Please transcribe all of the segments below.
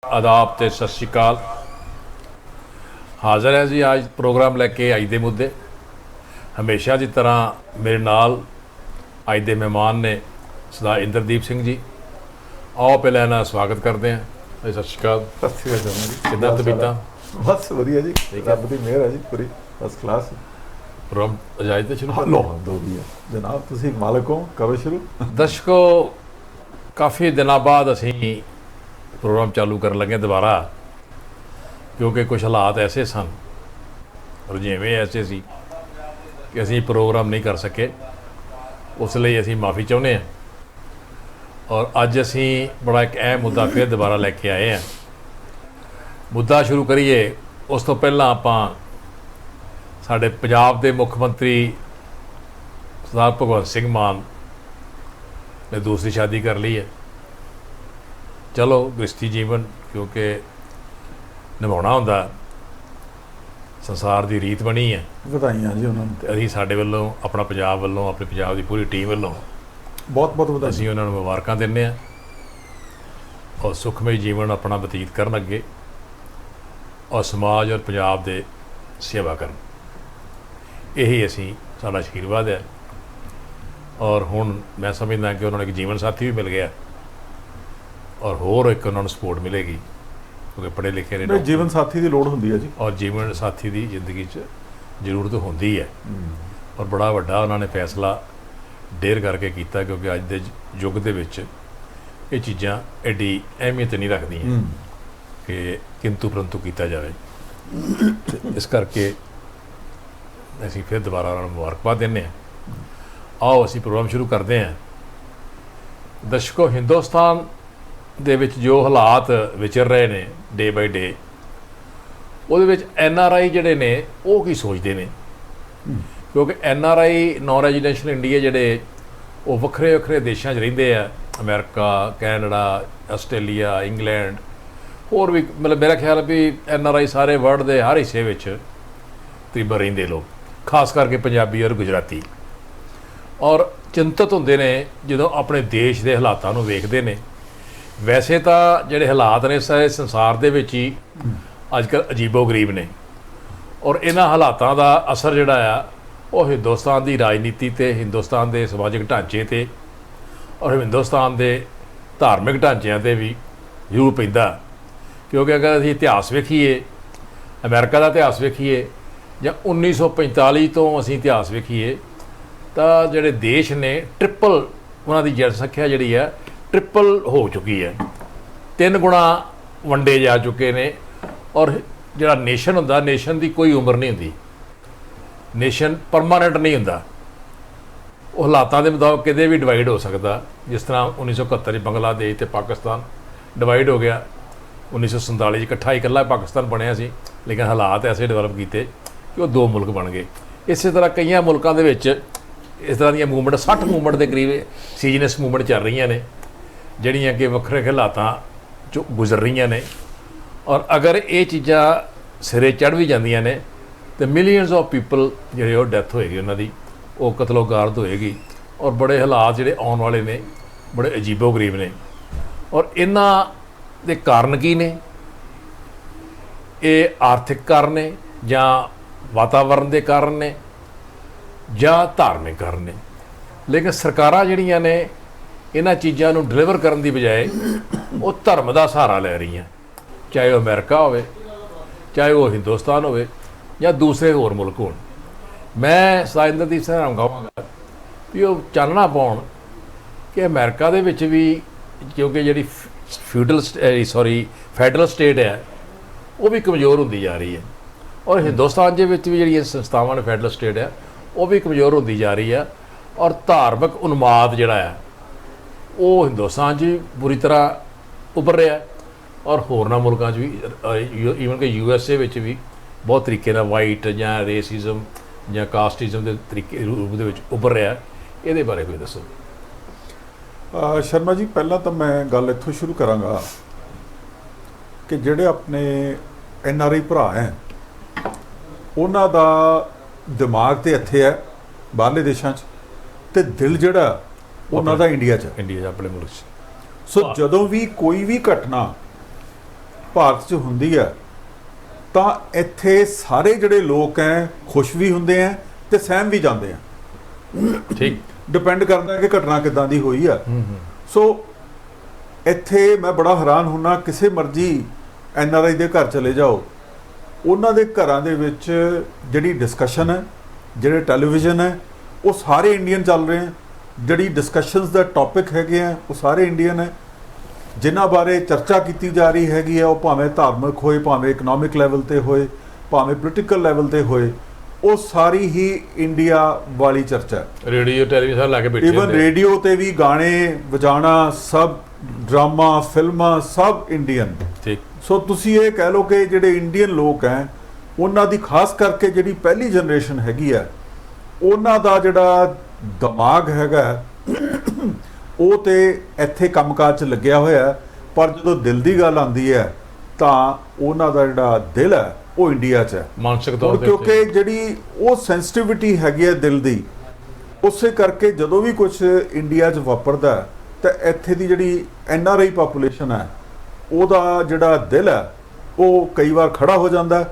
आदाब ते सत श्री अकाल। हाज़र है जी आज प्रोग्राम लैके अज दे मुद्दे। हमेशा की तरह मेरे नाल अज दे मेहमान ने सरदार इंद्रदीप सिंह जी। आओ पहले इन्हां दा स्वागत करते हैं। सत श्री अकाल। सत श्री अकाल जी। किद्दां तबीयतां? बस वधिया जी, रब दी मेहर है जी, पूरी फर्स्ट क्लास। प्रोग्राम इजाजत तो शुरू लो दो भी है जनाब, तुसी मालिक हो, करो शुरू। दर्शकों, काफ़ी दिनों बाद असीं प्रोग्राम चालू कर लगे दोबारा, क्योंकि कुछ हालात ऐसे सन, रुझेवें ऐसे सी कि असीं प्रोग्राम नहीं कर सके। उस लिए असीं माफ़ी चाहुंदे हैं और अज असीं बड़ा एक अहम मुद्दा फिर दोबारा लैके आए हैं। मुद्दा शुरू करिए उस तो पहला आपां साडे पंजाब दे मुख मंत्री सरदार भगवंत सिंह मान ने दूसरी शादी कर ली है। चलो गृहस्थी जीवन क्योंकि निभाना होंदा, संसार की रीत बनी है। ਵਧਾਈਆਂ जी उन्होंने, ते असीं साडे वल्लों अपना पंजाब वल्लों अपने पंजाब की पूरी टीम वल्लों बहुत बहुत ਵਧਾਈਆਂ। असीं उन्हां नूं मुबारकां दिंदे हां और सुखमई जीवन अपना बतीत करन अगे और समाज और पंजाब दे सेवा करन। यही असीं साडा आशीर्वाद है। और हुण मैं समझदा कि उन्होंने एक जीवन साथी भी मिल गया और होर एक उन्होंने सपोर्ट मिलेगी क्योंकि पढ़े लिखे ने। नहीं, जीवन साथी की लोड़ होंदी है जी, और जीवन साथी की जिंदगी च जरूरत होंदी है। और बड़ा वड्डा उन्होंने फैसला डेर करके किया, क्योंकि अज के युग दे विच ये चीज़ां एडी अहमियत नहीं रखदियां कि किंतु परंतु किया जाए। इस करके असीं फिर दोबारा उन्होंने मुबारकबाद देने। आओ असीं प्रोग्राम शुरू करते हैं। दर्शकों, हिंदुस्तान दे विच जो हालात विचर रहे ने डे बाई डे, ਉਹਦੇ ਵਿੱਚ NRI ਜਿਹੜੇ ਨੇ ਉਹ ਕੀ ਸੋਚਦੇ ਨੇ, ਕਿਉਂਕਿ NRI ਨੌਨ ਰੈਜ਼ੀਡੈਂਸ਼ੀਅਲ ਇੰਡੀਆ ਜਿਹੜੇ ਉਹ ਵੱਖਰੇ ਵੱਖਰੇ ਦੇਸ਼ਾਂ 'ਚ ਰਹਿੰਦੇ ਆ, ਅਮਰੀਕਾ, ਕੈਨੇਡਾ, ਆਸਟ੍ਰੇਲੀਆ, ਇੰਗਲੈਂਡ, ਹੋਰ ਵੀ ਮਤਲਬ ਮੇਰਾ ਖਿਆਲ ਵੀ NRI ਸਾਰੇ ਵਰਲਡ ਦੇ ਹਰ ਹਿੱਸੇ ਵਿੱਚ ਤਕਰੀਬਨ ਰਹਿੰਦੇ ਲੋਕ, ਖਾਸ ਕਰਕੇ ਪੰਜਾਬੀ ਔਰ ਗੁਜਰਾਤੀ। ਔਰ ਚਿੰਤਤ ਹੁੰਦੇ ਨੇ ਜਦੋਂ ਆਪਣੇ ਦੇਸ਼ ਦੇ ਹਾਲਾਤਾਂ ਨੂੰ ਵੇਖਦੇ ਨੇ। ਵੈਸੇ ਤਾਂ ਜਿਹੜੇ ਹਾਲਾਤ ਨੇ ਸਾਰੇ ਸੰਸਾਰ ਦੇ ਵਿੱਚ ਹੀ ਅੱਜ ਕੱਲ੍ਹ ਅਜੀਬੋ ਗਰੀਬ ਨੇ, ਔਰ ਇਹਨਾਂ ਹਾਲਾਤਾਂ ਦਾ ਅਸਰ ਜਿਹੜਾ ਆ ਉਹ ਹਿੰਦੁਸਤਾਨ ਦੀ ਰਾਜਨੀਤੀ 'ਤੇ, ਹਿੰਦੁਸਤਾਨ ਦੇ ਸਮਾਜਿਕ ਢਾਂਚੇ 'ਤੇ ਔਰ ਹਿੰਦੁਸਤਾਨ ਦੇ ਧਾਰਮਿਕ ਢਾਂਚਿਆਂ 'ਤੇ ਵੀ ਜ਼ਰੂਰ ਪੈਂਦਾ। ਕਿਉਂਕਿ ਅਗਰ ਅਸੀਂ ਇਤਿਹਾਸ ਵੇਖੀਏ, ਅਮਰੀਕਾ ਦਾ ਇਤਿਹਾਸ ਵੇਖੀਏ ਜਾਂ 1945 ਤੋਂ ਅਸੀਂ ਇਤਿਹਾਸ ਵੇਖੀਏ, ਤਾਂ ਜਿਹੜੇ ਦੇਸ਼ ਨੇ ਟ੍ਰਿਪਲ, ਉਹਨਾਂ ਦੀ ਜਨਸੰਖਿਆ ਜਿਹੜੀ ਹੈ ਟ੍ਰਿਪਲ ਹੋ ਚੁੱਕੀ ਹੈ, 3 ਗੁਣਾ ਵੰਡੇ ਜਾ ਚੁੱਕੇ ਨੇ। ਔਰ ਜਿਹੜਾ ਨੇਸ਼ਨ ਹੁੰਦਾ, ਨੇਸ਼ਨ ਦੀ ਕੋਈ ਉਮਰ ਨਹੀਂ ਹੁੰਦੀ, ਨੇਸ਼ਨ ਪਰਮਾਨੈਂਟ ਨਹੀਂ ਹੁੰਦਾ, ਉਹ ਹਾਲਾਤਾਂ ਦੇ ਮੁਤਾਬਕ ਕਿਤੇ ਵੀ ਡਿਵਾਈਡ ਹੋ ਸਕਦਾ। ਜਿਸ ਤਰ੍ਹਾਂ 1971 'ਚ ਬੰਗਲਾਦੇਸ਼ ਅਤੇ ਪਾਕਿਸਤਾਨ ਡਿਵਾਈਡ ਹੋ ਗਿਆ, 1947 'ਚ ਇਕੱਲਾ ਪਾਕਿਸਤਾਨ ਬਣਿਆ ਸੀ, ਲੇਕਿਨ ਹਾਲਾਤ ਐਸੇ ਡਿਵੈਲਪ ਕੀਤੇ ਕਿ ਉਹ 2 ਮੁਲਕ ਬਣ ਗਏ। ਇਸੇ ਤਰ੍ਹਾਂ ਕਈਆਂ ਮੁਲਕਾਂ ਦੇ ਵਿੱਚ ਇਸ ਤਰ੍ਹਾਂ ਦੀਆਂ ਮੂਵਮੈਂਟ, 60 ਮੂਵਮੈਂਟ ਦੇ ਕਰੀਬ ਸੀਜ਼ਨਸ ਮੂਵਮੈਂਟ ਚੱਲ ਰਹੀਆਂ ਨੇ, ਜਿਹੜੀਆਂ ਕਿ ਵੱਖਰੇ ਹਾਲਾਤਾਂ 'ਚੋਂ ਗੁਜ਼ਰ ਰਹੀਆਂ ਨੇ। ਔਰ ਅਗਰ ਇਹ ਚੀਜ਼ਾਂ ਸਿਰੇ ਚੜ੍ਹ ਵੀ ਜਾਂਦੀਆਂ ਨੇ ਤਾਂ ਮਿਲੀਅਨਸ ਆਫ ਪੀਪਲ ਜਿਹੜੇ ਉਹ ਡੈਥ ਹੋਏਗੀ, ਉਹਨਾਂ ਦੀ ਉਹ ਕਤਲੋਗਾਰਦ ਹੋਏਗੀ। ਔਰ ਬੜੇ ਹਾਲਾਤ ਜਿਹੜੇ ਆਉਣ ਵਾਲੇ ਨੇ ਬੜੇ ਅਜੀਬੋ ਗਰੀਬ ਨੇ। ਔਰ ਇਹਨਾਂ ਦੇ ਕਾਰਨ ਕੀ ਨੇ? ਇਹ ਆਰਥਿਕ ਕਾਰਨ ਨੇ ਜਾਂ ਵਾਤਾਵਰਨ ਦੇ ਕਾਰਨ ਨੇ ਜਾਂ ਧਾਰਮਿਕ ਕਾਰਨ ਨੇ। ਲੇਕਿਨ ਸਰਕਾਰਾਂ ਜਿਹੜੀਆਂ ਨੇ ਇਹਨਾਂ ਚੀਜ਼ਾਂ ਨੂੰ ਡਿਲੀਵਰ ਕਰਨ ਦੀ ਬਜਾਏ ਉਹ ਧਰਮ ਦਾ ਸਹਾਰਾ ਲੈ ਰਹੀਆਂ, ਚਾਹੇ ਉਹ ਅਮਰੀਕਾ ਹੋਵੇ, ਚਾਹੇ ਉਹ ਹਿੰਦੁਸਤਾਨ ਹੋਵੇ ਜਾਂ ਦੂਸਰੇ ਹੋਰ ਮੁਲਕ ਹੋਣ। ਮੈਂ ਸਰਦਾਰ ਇੰਦਰਦੀਪ ਸਿੰਘ ਨੂੰ ਕਹਾਂਗਾ ਵੀ ਉਹ ਚਾਨਣਾ ਪਾਉਣ ਕਿ ਅਮਰੀਕਾ ਦੇ ਵਿੱਚ ਵੀ, ਕਿਉਂਕਿ ਜਿਹੜੀ ਫੈਡਰਲ ਸਟੇਟ ਹੈ ਉਹ ਵੀ ਕਮਜ਼ੋਰ ਹੁੰਦੀ ਜਾ ਰਹੀ ਹੈ, ਔਰ ਹਿੰਦੁਸਤਾਨ ਦੇ ਵਿੱਚ ਵੀ ਜਿਹੜੀਆਂ ਸੰਸਥਾਵਾਂ ਨੇ ਫੈਡਰਲ ਸਟੇਟ ਹੈ ਉਹ ਵੀ ਕਮਜ਼ੋਰ ਹੁੰਦੀ ਜਾ ਰਹੀ ਹੈ। ਔਰ ਧਾਰਮਿਕ ਉਨਮਾਦ ਜਿਹੜਾ ਹੈ ਉਹ ਹਿੰਦੁਸਤਾਨ 'ਚ ਵੀ ਬੁਰੀ ਤਰ੍ਹਾਂ ਉੱਭਰ ਰਿਹਾ ਔਰ ਹੋਰਨਾਂ ਮੁਲਕਾਂ 'ਚ ਵੀ, ਈਵਨ ਕਿ USA ਵਿੱਚ ਵੀ ਬਹੁਤ ਤਰੀਕੇ ਨਾਲ ਵਾਈਟ ਜਾਂ ਰੇਸਿਜ਼ਮ ਜਾਂ ਕਾਸਟਿਜ਼ਮ ਦੇ ਰੂਪ ਦੇ ਵਿੱਚ ਉੱਭਰ ਰਿਹਾ। ਇਹਦੇ ਬਾਰੇ ਕੋਈ ਦੱਸੋ। ਸ਼ਰਮਾ ਜੀ, ਪਹਿਲਾਂ ਤਾਂ ਮੈਂ ਗੱਲ ਇੱਥੋਂ ਸ਼ੁਰੂ ਕਰਾਂਗਾ ਕਿ ਜਿਹੜੇ ਆਪਣੇ NRI ਭਰਾ ਹੈ ਉਹਨਾਂ ਦਾ ਦਿਮਾਗ ਤੇ ਇੱਥੇ ਹੈ ਬਾਹਰਲੇ ਦੇਸ਼ਾਂ 'ਚ, ਤੇ ਦਿਲ ਜਿਹੜਾ ਉਹਨਾਂ ਦਾ ਇੰਡੀਆ 'ਚ ਆਪਣੇ ਮੁਲਕ 'ਚ। ਸੋ ਜਦੋਂ ਵੀ ਕੋਈ ਵੀ ਘਟਨਾ ਭਾਰਤ 'ਚ ਹੁੰਦੀ ਹੈ ਤਾਂ ਇੱਥੇ ਸਾਰੇ ਜਿਹੜੇ ਲੋਕ ਹੈ ਖੁਸ਼ ਵੀ ਹੁੰਦੇ ਆ ਤੇ ਸਹਿਮ ਵੀ ਜਾਂਦੇ ਆ। ਠੀਕ, ਡਿਪੈਂਡ ਕਰਦਾ ਕਿ ਘਟਨਾ ਕਿੱਦਾਂ ਦੀ ਹੋਈ ਆ। ਸੋ ਇੱਥੇ ਮੈਂ ਬੜਾ ਹੈਰਾਨ ਹੁੰਨਾ, ਕਿਸੇ ਮਰਜ਼ੀ NRI ਦੇ ਘਰ ਚਲੇ ਜਾਓ, ਉਹਨਾਂ ਦੇ ਘਰਾਂ ਦੇ ਵਿੱਚ ਜਿਹੜੀ ਡਿਸਕਸ਼ਨ ਹੈ, ਜਿਹੜੇ ਟੈਲੀਵਿਜ਼ਨ ਹੈ, ਉਹ ਸਾਰੇ ਇੰਡੀਅਨ ਚੱਲ ਰਹੇ ਆ। ਜਿਹੜੀ ਡਿਸਕਸ਼ਨਸ ਦਾ ਟੌਪਿਕ ਹੈਗੇ ਆ ਉਹ ਸਾਰੇ ਇੰਡੀਅਨ ਹੈ। ਜਿਨ੍ਹਾਂ ਬਾਰੇ ਚਰਚਾ ਕੀਤੀ ਜਾ ਰਹੀ ਹੈਗੀ ਆ, ਉਹ ਭਾਵੇਂ ਧਾਰਮਿਕ ਹੋਏ, ਭਾਵੇਂ ਇਕਨੋਮਿਕ ਲੈਵਲ ਤੇ ਹੋਏ, ਭਾਵੇਂ ਪੋਲੀਟੀਕਲ ਲੈਵਲ ਤੇ ਹੋਏ, ਉਹ ਸਾਰੀ ਹੀ ਇੰਡੀਆ ਵਾਲੀ ਚਰਚਾ ਹੈ। ਰੇਡੀਓ ਟੈਲੀਵਿਜ਼ਨ ਲਾ ਕੇ ਬੈਠੇ ਈਵਨ ਰੇਡੀਓ ਤੇ ਵੀ ਗਾਣੇ ਵਜਾਣਾ, ਸਭ ਡਰਾਮਾ, ਫਿਲਮਾਂ, ਸਭ ਇੰਡੀਅਨ। ਠੀਕ। ਸੋ ਤੁਸੀਂ ਇਹ ਕਹਿ ਲਓ ਕਿ ਜਿਹੜੇ ਇੰਡੀਅਨ ਲੋਕ ਹੈ, ਉਹਨਾਂ ਦੀ ਖਾਸ ਕਰਕੇ ਜਿਹੜੀ ਪਹਿਲੀ ਜਨਰੇਸ਼ਨ ਹੈਗੀ ਹੈ, ਉਹਨਾਂ ਦਾ ਜਿਹੜਾ ਦਿਮਾਗ ਹੈਗਾ ਉਹ ਤੇ ਇੱਥੇ ਕੰਮਕਾਜ 'ਚ ਲੱਗਿਆ ਹੋਇਆ, ਪਰ ਜਦੋਂ ਦਿਲ ਦੀ ਗੱਲ ਆਉਂਦੀ ਹੈ ਤਾਂ ਉਹਨਾਂ ਦਾ ਜਿਹੜਾ ਦਿਲ ਹੈ ਉਹ ਇੰਡੀਆ 'ਚ ਹੈ। ਮਾਨਸਿਕ ਤੌਰ ਤੇ ਕਿਉਂਕਿ ਜਿਹੜੀ ਉਹ ਸੈਂਸਿਟਿਵਿਟੀ ਹੈਗੀ ਹੈ ਦਿਲ ਦੀ, ਉਸੇ ਕਰਕੇ ਜਦੋਂ ਵੀ ਕੁਝ ਇੰਡੀਆ 'ਚ ਵਾਪਰਦਾ ਤਾਂ ਇੱਥੇ ਦੀ ਜਿਹੜੀ NRI ਪਾਪੂਲੇਸ਼ਨ ਹੈ, ਉਹਦਾ ਜਿਹੜਾ ਦਿਲ ਹੈ ਉਹ ਕਈ ਵਾਰ ਖੜਾ ਹੋ ਜਾਂਦਾ,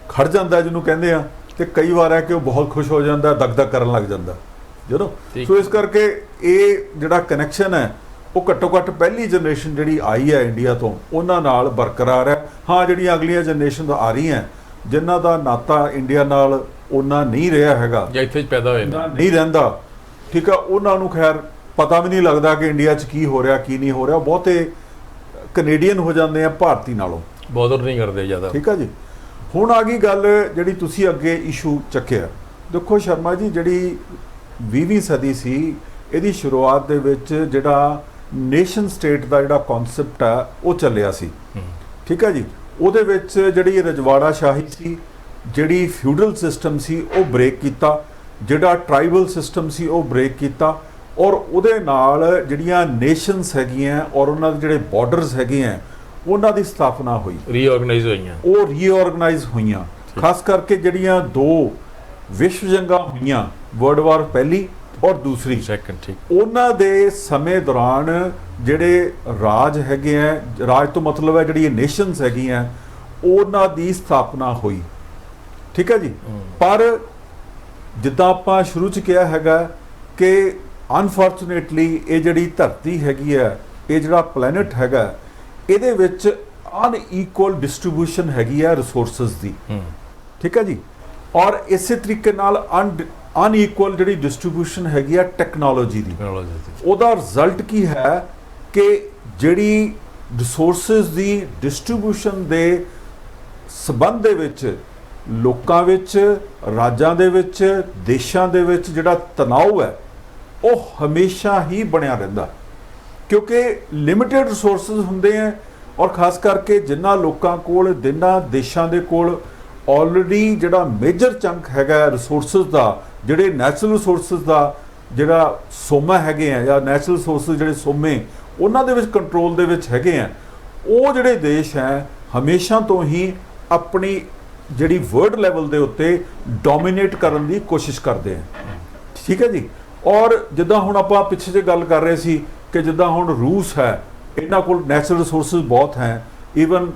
ਖੜ ਜਾਂਦਾ ਜਿਹਨੂੰ ਕਹਿੰਦੇ ਆ, ਤੇ ਕਈ ਵਾਰ ਹੈ ਕਿ ਉਹ ਬਹੁਤ ਖੁਸ਼ ਹੋ ਜਾਂਦਾ, ਦਗ-ਦਗ ਕਰਨ ਲੱਗ ਜਾਂਦਾ ਜਦੋਂ। ਸੋ ਇਸ ਕਰਕੇ ਇਹ ਜਿਹੜਾ ਕਨੈਕਸ਼ਨ ਹੈ ਉਹ ਘੱਟੋ ਘੱਟ ਪਹਿਲੀ ਜਨਰੇਸ਼ਨ ਜਿਹੜੀ ਆਈ ਹੈ ਇੰਡੀਆ ਤੋਂ, ਉਹਨਾਂ ਨਾਲ ਬਰਕਰਾਰ ਹੈ। ਹਾਂ, ਜਿਹੜੀਆਂ ਅਗਲੀਆਂ ਜਨਰੇਸ਼ਨ ਆ ਰਹੀਆਂ ਜਿਨ੍ਹਾਂ ਦਾ ਨਾਤਾ ਇੰਡੀਆ ਨਾਲ ਉਹਨਾਂ ਨਹੀਂ ਰਿਹਾ ਹੈਗਾ ਜਾਂ ਇੱਥੇ ਪੈਦਾ ਹੋਏ ਨਹੀਂ ਰਹਿੰਦਾ, ਠੀਕ ਆ, ਉਹਨਾਂ ਨੂੰ ਖੈਰ ਪਤਾ ਵੀ ਨਹੀਂ ਲੱਗਦਾ ਕਿ ਇੰਡੀਆ 'ਚ ਕੀ ਹੋ ਰਿਹਾ ਕੀ ਨਹੀਂ ਹੋ ਰਿਹਾ। ਬਹੁਤੇ ਕੈਨੇਡੀਅਨ ਹੋ ਜਾਂਦੇ ਆ ਭਾਰਤੀ ਨਾਲੋਂ, ਬੋਦਰ ਨਹੀਂ ਕਰਦੇ ਜ਼ਿਆਦਾ। ਠੀਕ ਆ ਜੀ। ਹੁਣ ਆ ਗਈ ਗੱਲ ਜਿਹੜੀ ਤੁਸੀਂ ਅੱਗੇ ਇਸ਼ੂ ਚੱਕਿਆ। ਦੇਖੋ ਸ਼ਰਮਾ ਜੀ, ਜਿਹੜੀ 20ਵੀਂ ਸਦੀ ਸੀ, ਇਹਦੀ ਸ਼ੁਰੂਆਤ ਦੇ ਵਿੱਚ ਜਿਹੜਾ ਨੇਸ਼ਨ ਸਟੇਟ ਦਾ ਜਿਹੜਾ ਕਨਸੈਪਟ ਆ ਉਹ ਚੱਲਿਆ ਸੀ। ਠੀਕ ਹੈ ਜੀ। ਉਹਦੇ ਵਿੱਚ ਜਿਹੜੀ ਰਜਵਾੜਾ ਸ਼ਾਹੀ ਸੀ, ਜਿਹੜੀ ਫਿਊਡਲ ਸਿਸਟਮ ਸੀ ਉਹ ਬ੍ਰੇਕ ਕੀਤਾ, ਜਿਹੜਾ ਟ੍ਰਾਈਬਲ ਸਿਸਟਮ ਸੀ ਉਹ ਬ੍ਰੇਕ ਕੀਤਾ, ਔਰ ਉਹਦੇ ਨਾਲ ਜਿਹੜੀਆਂ ਨੇਸ਼ਨਸ ਹੈਗੀਆਂ ਔਰ ਉਹਨਾਂ ਦੇ ਜਿਹੜੇ ਬਾਰਡਰਸ ਹੈਗੇ ਆ ਉਹਨਾਂ ਦੀ ਸਥਾਪਨਾ ਹੋਈ, ਰੀਆਰਗਨਾਈਜ਼ ਹੋਈਆਂ, ਉਹ ਰੀਆਰਗਨਾਈਜ਼ ਹੋਈਆਂ। ਖਾਸ ਕਰਕੇ ਜਿਹੜੀਆਂ ਦੋ ਵਿਸ਼ਵ ਜੰਗਾਂ ਹੋਈਆਂ, ਵਰਲਡ ਵਾਰ ਪਹਿਲੀ ਔਰ ਦੂਸਰੀ, ਸੈਕੰਡ, ਠੀਕ, ਉਹਨਾਂ ਦੇ ਸਮੇਂ ਦੌਰਾਨ ਜਿਹੜੇ ਰਾਜ ਹੈਗੇ ਆ, ਰਾਜ ਤੋਂ ਮਤਲਬ ਹੈ ਜਿਹੜੀਆਂ ਨੇਸ਼ਨਸ ਹੈਗੀਆਂ, ਉਹਨਾਂ ਦੀ ਸਥਾਪਨਾ ਹੋਈ। ਠੀਕ ਹੈ ਜੀ। ਪਰ ਜਿੱਦਾਂ ਆਪਾਂ ਸ਼ੁਰੂ 'ਚ ਕਿਹਾ ਹੈਗਾ ਕਿ ਅਨਫੋਰਚੂਨੇਟਲੀ ਇਹ ਜਿਹੜੀ ਧਰਤੀ ਹੈਗੀ ਹੈ, ਇਹ ਜਿਹੜਾ ਪਲੈਨਟ ਹੈਗਾ, ਇਹਦੇ ਵਿੱਚ ਅਨਈਕੁਅਲ ਡਿਸਟ੍ਰੀਬਿਊਸ਼ਨ ਹੈਗੀ ਹੈ ਰਿਸੋਰਸਸ ਦੀ। ਠੀਕ ਹੈ ਜੀ। ਔਰ ਇਸੇ ਤਰੀਕੇ ਨਾਲ ਅਨਈਕੁਅਲ ਜਿਹੜੀ ਡਿਸਟ੍ਰੀਬਿਊਸ਼ਨ ਹੈਗੀ ਆ ਟੈਕਨੋਲੋਜੀ ਦੀ। ਉਹਦਾ ਰਿਜ਼ਲਟ ਕੀ ਹੈ ਕਿ ਜਿਹੜੀ ਰਿਸੋਰਸਸ ਦੀ ਡਿਸਟ੍ਰੀਬਿਊਸ਼ਨ ਦੇ ਸਬੰਧ ਦੇ ਵਿੱਚ ਲੋਕਾਂ ਵਿੱਚ, ਰਾਜਾਂ ਦੇ ਵਿੱਚ, ਦੇਸ਼ਾਂ ਦੇ ਵਿੱਚ ਜਿਹੜਾ ਤਣਾਅ ਹੈ ਉਹ ਹਮੇਸ਼ਾ ਹੀ ਬਣਿਆ ਰਹਿੰਦਾ, ਕਿਉਂਕਿ ਲਿਮਿਟਿਡ ਰਿਸੋਰਸਸ ਹੁੰਦੇ ਆ। ਔਰ ਖਾਸ ਕਰਕੇ ਜਿਨ੍ਹਾਂ ਲੋਕਾਂ ਕੋਲ, ਜਿਨ੍ਹਾਂ ਦੇਸ਼ਾਂ ਦੇ ਕੋਲ ਆਲਰੇਡੀ ਜਿਹੜਾ ਮੇਜਰ ਚੰਕ ਹੈਗਾ ਰਿਸੋਰਸਸ ਦਾ, ਜਿਹੜੇ ਨੈਚੁਰਲ ਰਿਸੋਰਸਸ ਦਾ ਜਿਹੜਾ ਸੋਮਾ ਹੈਗੇ ਆ, ਜਾਂ ਨੈਚੁਰਲ ਰਿਸੋਰਸਸ ਜਿਹੜੇ ਸੋਮੇ ਉਹਨਾਂ ਦੇ ਵਿੱਚ ਕੰਟਰੋਲ ਦੇ ਵਿੱਚ ਹੈਗੇ ਆ, ਉਹ ਜਿਹੜੇ ਦੇਸ਼ ਹੈ ਹਮੇਸ਼ਾ ਤੋਂ ਹੀ ਆਪਣੀ ਜਿਹੜੀ ਵਰਲਡ ਲੈਵਲ ਦੇ ਉੱਤੇ ਡੋਮੀਨੇਟ ਕਰਨ ਦੀ ਕੋਸ਼ਿਸ਼ ਕਰਦੇ ਆ। ਠੀਕ ਹੈ ਜੀ। ਔਰ ਜਿੱਦਾਂ ਹੁਣ ਆਪਾਂ ਪਿੱਛੇ ਜੇ ਗੱਲ ਕਰ ਰਹੇ ਸੀ ਕਿ ਜਿੱਦਾਂ ਹੁਣ ਰੂਸ ਹੈ, ਇਹਨਾਂ ਕੋਲ ਨੈਚੁਰਲ ਰਿਸੋਰਸਸ ਬਹੁਤ ਹੈ। ਈਵਨ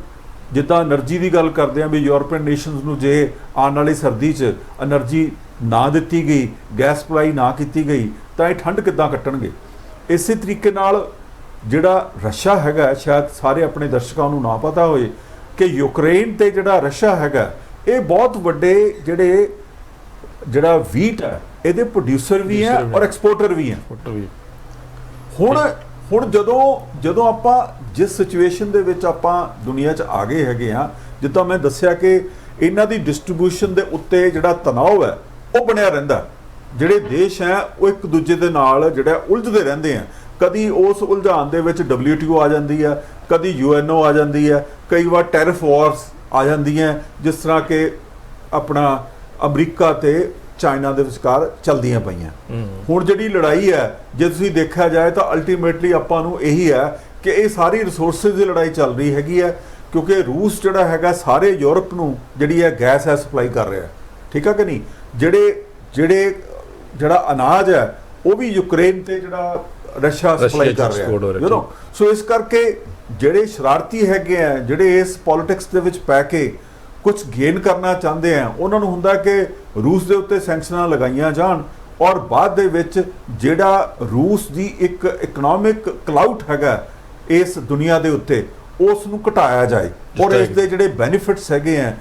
ਜਿੱਦਾਂ એનર્ਜੀ ਦੀ ਗੱਲ ਕਰਦੇ ਆ ਵੀ ਯੂਰਪੀਅਨ ਨੇਸ਼ਨਸ ਨੂੰ ਜੇ ਆਉਣ ਵਾਲੀ ਸਰਦੀ 'ਚ એનર્ਜੀ ਨਾ ਦਿੱਤੀ ਗਈ, ਗੈਸ ਸਪਲਾਈ ਨਾ ਕੀਤੀ ਗਈ, ਤਾਂ ਇਹ ਠੰਡ ਕਿੱਦਾਂ ਕੱਟਣਗੇ। ਇਸੇ ਤਰੀਕੇ ਨਾਲ ਜਿਹੜਾ ਰਸ਼ੀਆ ਹੈਗਾ, ਸ਼ਾਇਦ ਸਾਰੇ ਆਪਣੇ ਦਰਸ਼ਕਾਂ ਨੂੰ ਨਾ ਪਤਾ ਹੋਏ ਕਿ ਯੂਕਰੇਨ ਤੇ ਜਿਹੜਾ ਰਸ਼ੀਆ ਹੈਗਾ, ਇਹ ਬਹੁਤ ਵੱਡੇ ਜਿਹੜਾ ਵੀਟ ਹੈ ਇਹਦੇ ਪ੍ਰੋਡਿਊਸਰ ਵੀ ਹੈ ਔਰ ਐਕਸਪੋਰਟਰ ਵੀ ਹੈ। ਹੁਣ ਜਦੋਂ ਆਪਾਂ ਜਿਸ ਸਿਚੁਏਸ਼ਨ ਦੇ ਵਿੱਚ ਆਪਾਂ ਦੁਨੀਆ 'ਚ ਆ ਗਏ ਹੈਗੇ ਆ, ਜਿੱਦਾਂ ਮੈਂ ਦੱਸਿਆ ਕਿ ਇਹਨਾਂ ਦੀ ਡਿਸਟ੍ਰੀਬਿਊਸ਼ਨ ਦੇ ਉੱਤੇ ਜਿਹੜਾ ਤਣਾਅ ਹੈ ਉਹ ਬਣਿਆ ਰਹਿੰਦਾ। ਜਿਹੜੇ ਦੇਸ਼ ਹੈ ਉਹ ਇੱਕ ਦੂਜੇ ਦੇ ਨਾਲ ਜਿਹੜਾ ਉਲਝਦੇ ਰਹਿੰਦੇ ਆ। ਕਦੀ ਉਸ ਉਲਝਾਣ ਦੇ ਵਿੱਚ WTO ਆ ਜਾਂਦੀ ਹੈ, ਕਦੀ UNO ਆ ਜਾਂਦੀ ਹੈ, ਕਈ ਵਾਰ ਟੈਰਿਫ ਵਾਰਸ ਆ ਜਾਂਦੀਆਂ, ਜਿਸ ਤਰ੍ਹਾਂ ਕਿ ਆਪਣਾ ਅਮਰੀਕਾ ਤੇ ਚਾਈਨਾ ਦੇ ਵਿਚਕਾਰ ਚੱਲਦੀਆਂ ਪਈਆਂ। ਹੁਣ ਜਿਹੜੀ ਲੜਾਈ ਹੈ, ਜੇ ਤੁਸੀਂ ਦੇਖਿਆ ਜਾਏ ਤਾਂ ਅਲਟੀਮੇਟਲੀ ਆਪਾਂ ਨੂੰ ਇਹੀ ਹੈ ਕਿ ਇਹ ਸਾਰੀ ਰਿਸੋਰਸਿਸ ਦੀ ਲੜਾਈ ਚੱਲ ਰਹੀ ਹੈਗੀ ਹੈ, ਕਿਉਂਕਿ ਰੂਸ ਜਿਹੜਾ ਹੈਗਾ ਸਾਰੇ ਯੂਰਪ ਨੂੰ ਜਿਹੜੀ ਹੈ ਗੈਸ ਹੈ ਸਪਲਾਈ ਕਰ ਰਿਹਾ। ਠੀਕ ਹੈ ਕਿ ਨਹੀਂ। ਜਿਹੜਾ ਅਨਾਜ ਹੈ ਉਹ ਵੀ ਯੂਕਰੇਨ ਤੇ ਜਿਹੜਾ ਰਸ਼ੀਆ ਸਪਲਾਈ ਕਰ ਰਿਹਾ। ਸੋ ਇਸ ਕਰਕੇ ਜਿਹੜੇ ਸ਼ਰਾਰਤੀ ਹੈਗੇ ਆ, ਜਿਹੜੇ ਇਸ ਪੋਲਿਟਿਕਸ ਦੇ ਵਿੱਚ ਪੈ ਕੇ ਕੁਝ ਗੇਨ ਕਰਨਾ ਚਾਹੁੰਦੇ ਆ, ਉਹਨਾਂ ਨੂੰ ਹੁੰਦਾ ਕਿ ਰੂਸ ਦੇ ਉੱਤੇ ਸੈਂਕਸ਼ਨਾਂ ਲਗਾਈਆਂ ਜਾਣ ਔਰ ਬਾਅਦ ਦੇ ਵਿੱਚ ਜਿਹੜਾ ਰੂਸ ਦੀ ਇੱਕ ਇਕਨੋਮਿਕ ਕਲਾਊਟ ਹੈਗਾ ਇਸ ਦੁਨੀਆ ਦੇ ਉੱਤੇ, ਉਸ ਨੂੰ ਘਟਾਇਆ ਜਾਏ ਔਰ ਇਸ ਦੇ ਜਿਹੜੇ ਬੈਨੀਫਿਟਸ ਹੈਗੇ ਆ,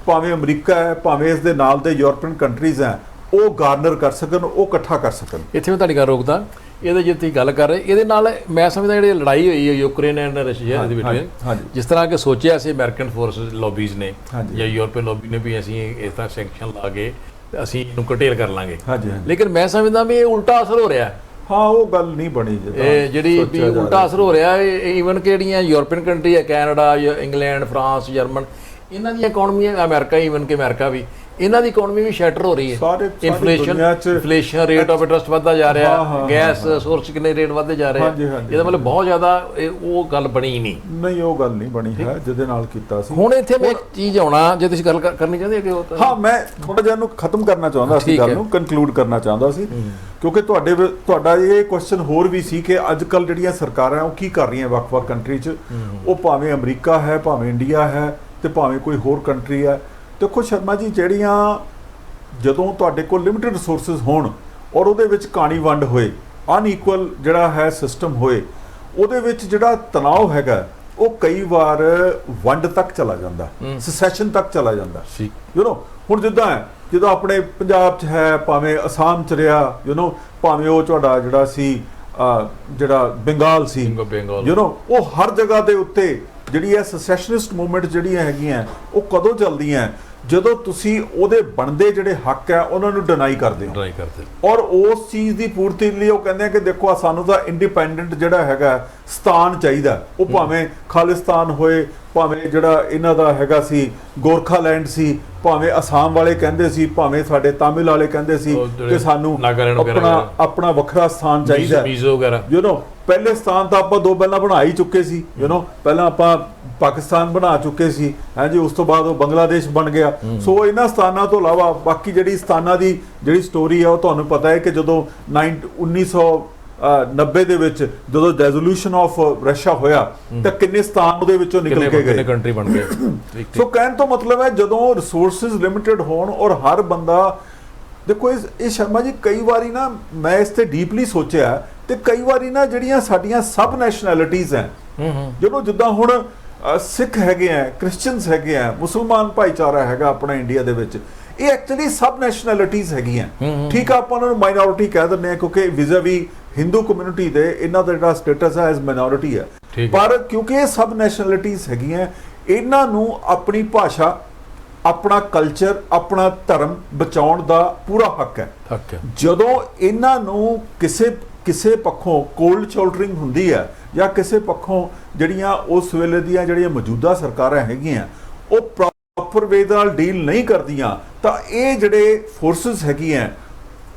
ਭਾਵੇਂ ਅਮਰੀਕਾ ਹੈ, ਭਾਵੇਂ ਇਸ ਦੇ ਨਾਲ ਦੇ ਯੂਰਪੀਅਨ ਕੰਟਰੀਜ਼ ਹੈ, ਉਹ ਗਾਰਨਰ ਕਰ ਸਕਣ, ਉਹ ਇਕੱਠਾ ਕਰ ਸਕਣ। ਇੱਥੇ ਮੈਂ ਤੁਹਾਡੀ ਗੱਲ ਰੋਕਦਾ, ਇਹਦੇ ਜੇ ਤੁਸੀਂ ਗੱਲ ਕਰ ਰਹੇ, ਇਹਦੇ ਨਾਲ ਮੈਂ ਸਮਝਦਾ ਜਿਹੜੀ ਲੜਾਈ ਹੋਈ ਹੈ ਯੂਕਰੇਨ ਐਂਡ ਰਸ਼ੀਆ ਦੇ ਵਿੱਚ, ਜਿਸ ਤਰ੍ਹਾਂ ਕਿ ਸੋਚਿਆ ਸੀ ਅਮਰੀਕਨ ਫੋਰਸਿਸ ਲੌਬੀਜ਼ ਨੇ ਜਾਂ ਯੂਰਪੀਅਨ ਲੌਬੀ ਨੇ ਵੀ ਅਸੀਂ ਇਸ ਤਰ੍ਹਾਂ ਸੈਂਕਸ਼ਨ ਲਾ ਕੇ ਅਸੀਂ ਇਹਨੂੰ ਕਟੇਲ ਕਰ ਲਾਂਗੇ, ਲੇਕਿਨ ਮੈਂ ਸਮਝਦਾ ਵੀ ਇਹ ਉਲਟਾ ਅਸਰ ਹੋ ਰਿਹਾ। ਹਾਂ, ਉਹ ਗੱਲ ਨਹੀਂ ਬਣੀ ਜਿਹੜੀ ਵੀ ਉਲਟਾ ਅਸਰ ਹੋ ਰਿਹਾ। ਈਵਨ ਕਿ ਜਿਹੜੀਆਂ ਯੂਰਪੀਅਨ ਕੰਟਰੀ ਹੈ, ਕੈਨੇਡਾ, ਇੰਗਲੈਂਡ, ਫਰਾਂਸ, ਜਰਮਨ, ਇਹਨਾਂ ਦੀਆਂ ਇਕਨੋਮੀਆਂ, ਅਮਰੀਕਾ, ਈਵਨ ਕਿ ਅਮਰੀਕਾ ਵੀ, ਇਹਨਾਂ ਦੀ ਇਕਨੋਮੀ ਵੀ ਸ਼ੈਟਰ ਹੋ ਰਹੀ ਹੈ। ਇਨਫਲੇਸ਼ਨ ਰੇਟ ਆਫ ਇੰਟਰਸਟ ਵੱਧਦਾ ਜਾ ਰਿਹਾ, ਗੈਸ ਸੋਰਸ ਕਿੰਨੇ ਰੇਟ ਵੱਧਦੇ ਜਾ ਰਹੇ, ਇਹਦਾ ਮਤਲਬ ਬਹੁਤ ਜ਼ਿਆਦਾ ਉਹ ਗੱਲ ਬਣੀ ਨਹੀਂ। ਉਹ ਗੱਲ ਨਹੀਂ ਬਣੀ ਹੈ ਜਿਹਦੇ ਨਾਲ ਕੀਤਾ ਸੀ। ਹੁਣ ਇੱਥੇ ਮੈਂ ਇੱਕ ਚੀਜ਼ ਆਉਣਾ, ਜੇ ਤੁਸੀਂ ਗੱਲ ਕਰਨੀ ਚਾਹੁੰਦੇ ਕਿ ਹਾਂ, ਮੈਂ ਥੋੜਾ ਜਿਹਾ ਇਹਨੂੰ ਖਤਮ ਕਰਨਾ ਚਾਹੁੰਦਾ ਸੀ, ਗੱਲ ਨੂੰ ਕਨਕਲੂਡ ਕਰਨਾ ਚਾਹੁੰਦਾ ਸੀ, ਕਿਉਂਕਿ ਤੁਹਾਡਾ ਇਹ ਕੁਐਸਚਨ ਹੋਰ ਵੀ ਸੀ ਕਿ ਅੱਜ ਕੱਲ ਜਿਹੜੀਆਂ ਸਰਕਾਰਾਂ ਉਹ ਕੀ ਕਰ ਰਹੀਆਂ ਵੱਖ-ਵੱਖ ਕੰਟਰੀ 'ਚ, ਉਹ ਭਾਵੇਂ ਅਮਰੀਕਾ ਹੈ, ਭਾਵੇਂ ਇੰਡੀਆ ਹੈ, ਤੇ ਭਾਵੇਂ ਕੋਈ ਹੋਰ ਕੰਟਰੀ ਹੈ। ਦੇਖੋ ਸ਼ਰਮਾ ਜੀ, ਜਿਹੜੀਆਂ ਜਦੋਂ ਤੁਹਾਡੇ ਕੋਲ ਲਿਮਿਟਡ ਰਿਸੋਰਸਿਸ ਹੋਣ ਔਰ ਉਹਦੇ ਵਿੱਚ ਕਾਣੀ ਵੰਡ ਹੋਏ, ਅਨਈਕੁਅਲ ਜਿਹੜਾ ਹੈ ਸਿਸਟਮ ਹੋਏ, ਉਹਦੇ ਵਿੱਚ ਜਿਹੜਾ ਤਣਾਅ ਹੈਗਾ ਉਹ ਕਈ ਵਾਰ ਵੰਡ ਤੱਕ ਚਲਾ ਜਾਂਦਾ, ਸੈਸੈਸ਼ਨ ਤੱਕ ਚਲਾ ਜਾਂਦਾ। ਹੁਣ ਜਿੱਦਾਂ ਹੈ, ਜਦੋਂ ਆਪਣੇ ਪੰਜਾਬ 'ਚ ਹੈ, ਭਾਵੇਂ ਅਸਾਮ 'ਚ ਰਿਹਾ, ਭਾਵੇਂ ਉਹ ਤੁਹਾਡਾ ਜਿਹੜਾ ਸੀ ਜਿਹੜਾ ਬੰਗਾਲ ਸੀ, ਉਹ ਹਰ ਜਗ੍ਹਾ ਦੇ ਉੱਤੇ ਜਿਹੜੀ ਹੈ ਸੈਸੈਸ਼ਨਿਸਟ ਮੂਵਮੈਂਟ ਜਿਹੜੀਆਂ ਹੈਗੀਆਂ ਉਹ ਕਦੋਂ ਚੱਲਦੀਆਂ, ਜਦੋਂ ਤੁਸੀਂ ਉਹਦੇ ਬਣਦੇ ਜਿਹੜੇ ਹੱਕ ਹੈ ਉਹਨਾਂ ਨੂੰ ਡਿਨਾਈ ਕਰਦੇ ਹੋ। ਔਰ ਉਸ ਚੀਜ਼ ਦੀ ਪੂਰਤੀ ਲਈ ਉਹ ਕਹਿੰਦੇ ਆ ਕਿ ਦੇਖੋ ਸਾਨੂੰ ਤਾਂ ਇੰਡੀਪੈਂਡੈਂਟ ਜਿਹੜਾ ਹੈਗਾ ਸਥਾਨ ਚਾਹੀਦਾ, ਉਹ ਭਾਵੇਂ ਖਾਲਿਸਤਾਨ ਹੋਏ, ਭਾਵੇਂ ਜਿਹੜਾ ਇਹਨਾਂ ਦਾ ਹੈਗਾ ਸੀ ਗੋਰਖਾਲੈਂਡ ਸੀ, ਭਾਵੇਂ ਅਸਾਮ ਵਾਲੇ ਕਹਿੰਦੇ ਸੀ, ਭਾਵੇਂ ਸਾਡੇ ਤਾਮਿਲ ਵਾਲੇ ਕਹਿੰਦੇ ਸੀ ਕਿ ਸਾਨੂੰ ਆਪਣਾ ਵੱਖਰਾ ਸਥਾਨ ਚਾਹੀਦਾ। ਪਹਿਲੇ ਸਥਾਨ ਤਾਂ ਆਪਾਂ ਦੋ ਪਹਿਲਾਂ ਬਣਾ ਹੀ ਚੁੱਕੇ ਸੀ, ਪਹਿਲਾਂ ਆਪਾਂ ਪਾਕਿਸਤਾਨ ਬਣਾ ਚੁੱਕੇ ਸੀ, ਹਾਂਜੀ, ਉਸ ਤੋਂ ਬਾਅਦ ਉਹ ਬੰਗਲਾਦੇਸ਼ ਬਣ ਗਿਆ। ਸੋ ਇਹਨਾਂ ਸਥਾਨਾਂ ਤੋਂ ਇਲਾਵਾ ਬਾਕੀ ਜਿਹੜੀ ਸਥਾਨਾਂ ਦੀ ਜਿਹੜੀ ਸਟੋਰੀ ਹੈ ਉਹ ਤੁਹਾਨੂੰ ਪਤਾ ਹੈ ਕਿ ਜਦੋਂ 1990 ਦੇ ਵਿੱਚ ਜਦੋਂ ਰੈਜ਼ੋਲੂਸ਼ਨ ਆਫ ਰਸ਼ੀਆ ਹੋਇਆ ਤਾਂ ਕਿੰਨੇ ਸਥਾਨ ਉਹਦੇ ਵਿੱਚੋਂ ਨਿਕਲ ਕੇ ਗਏ, ਕੰਟਰੀ ਬਣ ਗਏ। ਸੋ ਕਹਿਣ ਤੋਂ ਮਤਲਬ ਹੈ ਜਦੋਂ ਰਿਸੋਰਸਿਸ ਲਿਮਿਟਡ ਹੋਣ ਔਰ ਹਰ ਬੰਦਾ, ਦੇਖੋ ਇਹ ਸ਼ਰਮਾ ਜੀ ਕਈ ਵਾਰੀ ਨਾ ਮੈਂ ਇਸ ਤੇ ਡੀਪਲੀ ਸੋਚਿਆ, ਤੇ ਕਈ ਵਾਰੀ ਨਾ ਜਿਹੜੀਆਂ ਸਾਡੀਆਂ ਸਬ ਨੈਸ਼ਨੈਲਿਟੀਜ਼ ਹੈ, ਜਿੱਦਾਂ ਹੁਣ ਸਿੱਖ ਹੈਗੇ ਆ, ਕ੍ਰਿਸਚੀਅਨਸ ਹੈਗੇ ਆ, ਮੁਸਲਮਾਨ ਭਾਈਚਾਰਾ ਹੈਗਾ ਆਪਣਾ ਇੰਡੀਆ ਦੇ ਵਿੱਚ, ਇਹ ਐਕਚੁਅਲੀ ਸਬ ਨੈਸ਼ਨੈਲਿਟੀਜ਼ ਹੈਗੀਆਂ। ਠੀਕ ਆ, ਆਪਾਂ ਉਹਨਾਂ ਨੂੰ ਮਾਈਨੋਰਿਟੀ ਕਹਿ ਦਿੰਦੇ ਆ ਕਿਉਂਕਿ ਵਿਜ਼ਾਵੀ ਹਿੰਦੂ ਕਮਿਊਨਿਟੀ ਦੇ ਇਹਨਾਂ ਦਾ ਜਿਹੜਾ ਸਟੇਟਸ ਹੈ ਐਜ਼ ਮਾਈਨੋਰਿਟੀ ਹੈ, ਪਰ ਕਿਉਂਕਿ ਇਹ ਸਬ ਨੈਸ਼ਨੈਲਿਟੀਜ਼ ਹੈਗੀਆਂ, ਇਹਨਾਂ ਨੂੰ ਆਪਣੀ ਭਾਸ਼ਾ, ਆਪਣਾ ਕਲਚਰ, ਆਪਣਾ ਧਰਮ ਬਚਾਉਣ ਦਾ ਪੂਰਾ ਹੱਕ ਹੈ। ਜਦੋਂ ਇਹਨਾਂ ਨੂੰ ਕਿਸੇ ਪੱਖੋਂ ਕੋਲਡ ਸ਼ੋਲਡਰਿੰਗ ਹੁੰਦੀ ਹੈ ਜਾਂ ਕਿਸੇ ਪੱਖੋਂ ਜਿਹੜੀਆਂ ਉਸ ਵੇਲੇ ਦੀਆਂ ਜਿਹੜੀਆਂ ਮੌਜੂਦਾ ਸਰਕਾਰਾਂ ਹੈਗੀਆਂ ਉਹ ਪ੍ਰੋਪਰ ਵੇ ਨਾਲ ਡੀਲ ਨਹੀਂ ਕਰਦੀਆਂ, ਤਾਂ ਇਹ ਜਿਹੜੇ ਫੋਰਸਿਸ ਹੈਗੀਆਂ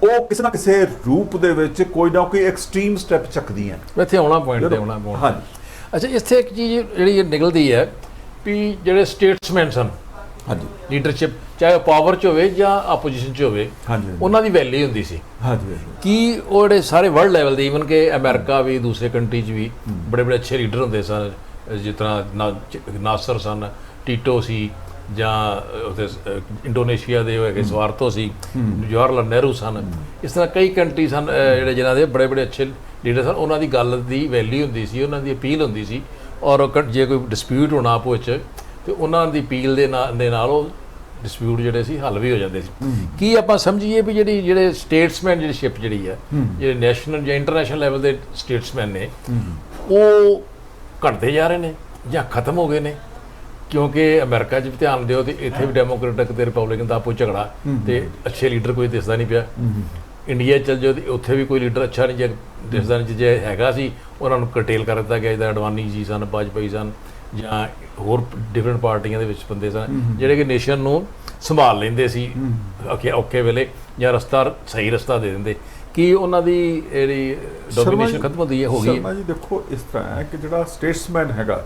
ਉਹ ਕਿਸੇ ਨਾ ਕਿਸੇ ਰੂਪ ਦੇ ਵਿੱਚ ਕੋਈ ਨਾ ਕੋਈ ਐਕਸਟ੍ਰੀਮ ਸਟੈਪ ਚੱਕਦੀਆਂ। ਇੱਥੇ ਆਉਣਾ ਪੁਆਇੰਟ ਤੇ ਆਉਣਾ। ਹਾਂਜੀ, ਅੱਛਾ, ਇੱਥੇ ਇੱਕ ਚੀਜ਼ ਜਿਹੜੀ ਨਿਕਲਦੀ ਹੈ ਵੀ ਜਿਹੜੇ ਸਟੇਟਸਮੈਨ ਸਨ, ਹਾਂਜੀ, ਲੀਡਰਸ਼ਿਪ ਚਾਹੇ ਪਾਵਰ 'ਚ ਹੋਵੇ ਜਾਂ ਆਪੋਜੀਸ਼ਨ 'ਚ ਹੋਵੇ, ਉਹਨਾਂ ਦੀ ਵੈਲਿਊ ਹੁੰਦੀ ਸੀ। ਕਿ ਉਹ ਜਿਹੜੇ ਸਾਰੇ ਵਰਲਡ ਲੈਵਲ ਦੇ, ਈਵਨ ਕਿ ਅਮਰੀਕਾ ਵੀ, ਦੂਸਰੇ ਕੰਟਰੀ 'ਚ ਵੀ ਬੜੇ ਬੜੇ ਅੱਛੇ ਲੀਡਰ ਹੁੰਦੇ ਸਨ, ਜਿਸ ਤਰ੍ਹਾਂ ਨਾਸਰ ਸਨ, ਟੀਟੋ ਸੀ, ਜਾਂ ਉੱਥੇ ਇੰਡੋਨੇਸ਼ੀਆ ਦੇ ਹੈਗੇ ਸਵਾਰਥੋ ਸੀ, ਜਵਾਹਰ ਲਾਲ ਨਹਿਰੂ ਸਨ, ਇਸ ਤਰ੍ਹਾਂ ਕਈ ਕੰਟਰੀ ਸਨ ਜਿਹੜੇ ਜਿਨ੍ਹਾਂ ਦੇ ਬੜੇ ਬੜੇ ਅੱਛੇ ਲੀਡਰ ਸਨ। ਉਹਨਾਂ ਦੀ ਗੱਲ ਦੀ ਵੈਲਿਊ ਹੁੰਦੀ ਸੀ, ਉਹਨਾਂ ਦੀ ਅਪੀਲ ਹੁੰਦੀ ਸੀ, ਔਰ ਜੇ ਕੋਈ ਡਿਸਪਿਊਟ ਹੋਣਾ ਆਪੋ ਵਿੱਚ ਤੇ ਉਹਨਾਂ ਦੀ ਅਪੀਲ ਦੇ ਨਾਲ ਉਹ ਡਿਸਪਿਊਟ ਜਿਹੜੇ ਸੀ ਹੱਲ ਵੀ ਹੋ ਜਾਂਦੇ ਸੀ। ਕੀ ਆਪਾਂ ਸਮਝੀਏ ਵੀ ਜਿਹੜੇ ਸਟੇਟਸਮੈਨ ਜਿਹੜੀ ਸ਼ਿਪ ਜਿਹੜੀ ਹੈ, ਜਿਹੜੇ ਨੈਸ਼ਨਲ ਜਾਂ ਇੰਟਰਨੈਸ਼ਨਲ ਲੈਵਲ ਦੇ ਸਟੇਟਸਮੈਨ ਨੇ, ਉਹ ਘਟਦੇ ਜਾ ਰਹੇ ਨੇ ਜਾਂ ਖਤਮ ਹੋ ਗਏ ਨੇ? ਕਿਉਂਕਿ ਅਮਰੀਕਾ 'ਚ ਵੀ ਧਿਆਨ ਦਿਓ ਤੇ ਇੱਥੇ ਵੀ ਡੈਮੋਕ੍ਰੇਟਿਕ ਤੇ ਰਿਪਬਲਿਕਨ ਦਾ ਆਪੋ ਝਗੜਾ, ਤੇ ਅੱਛੇ ਲੀਡਰ ਕੋਈ ਦਿਸਦਾ ਨਹੀਂ ਪਿਆ। ਇੰਡੀਆ ਚੱਲ ਜਾਓ ਤੇ ਉੱਥੇ ਵੀ ਕੋਈ ਲੀਡਰ ਅੱਛਾ ਨਹੀਂ ਦਿਸਦਾ ਨਹੀਂ, ਜੇ ਹੈਗਾ ਸੀ ਉਹਨਾਂ ਨੂੰ ਕਰਟੇਲ ਕਰ ਦਿੱਤਾ ਗਿਆ, ਜਿੱਦਾਂ ਅਡਵਾਨੀ ਜੀ ਸਨ, ਵਾਜਪਾਈ ਸਨ, ਜਾਂ ਹੋਰ ਡਿਫਰੈਂਟ ਪਾਰਟੀਆਂ ਦੇ ਵਿੱਚ ਬੰਦੇ ਸਨ ਜਿਹੜੇ ਕਿ ਨੇਸ਼ਨ ਨੂੰ ਸੰਭਾਲ ਲੈਂਦੇ ਸੀ ਔਖੇ ਵੇਲੇ, ਜਾਂ ਸਹੀ ਰਸਤਾ ਦੇ ਦਿੰਦੇ। ਕੀ ਉਹਨਾਂ ਦੀ ਜਿਹੜੀ ਡੋਮੀਨੇਸ਼ਨ ਖਤਮ ਹੁੰਦੀ ਹੈ, ਹੋ ਗਈ? ਸ਼ਰਮਾ ਜੀ ਦੇਖੋ, ਇਸ ਤਰ੍ਹਾਂ ਹੈ ਕਿ ਜਿਹੜਾ ਸਟੇਟਸਮੈਨ ਹੈਗਾ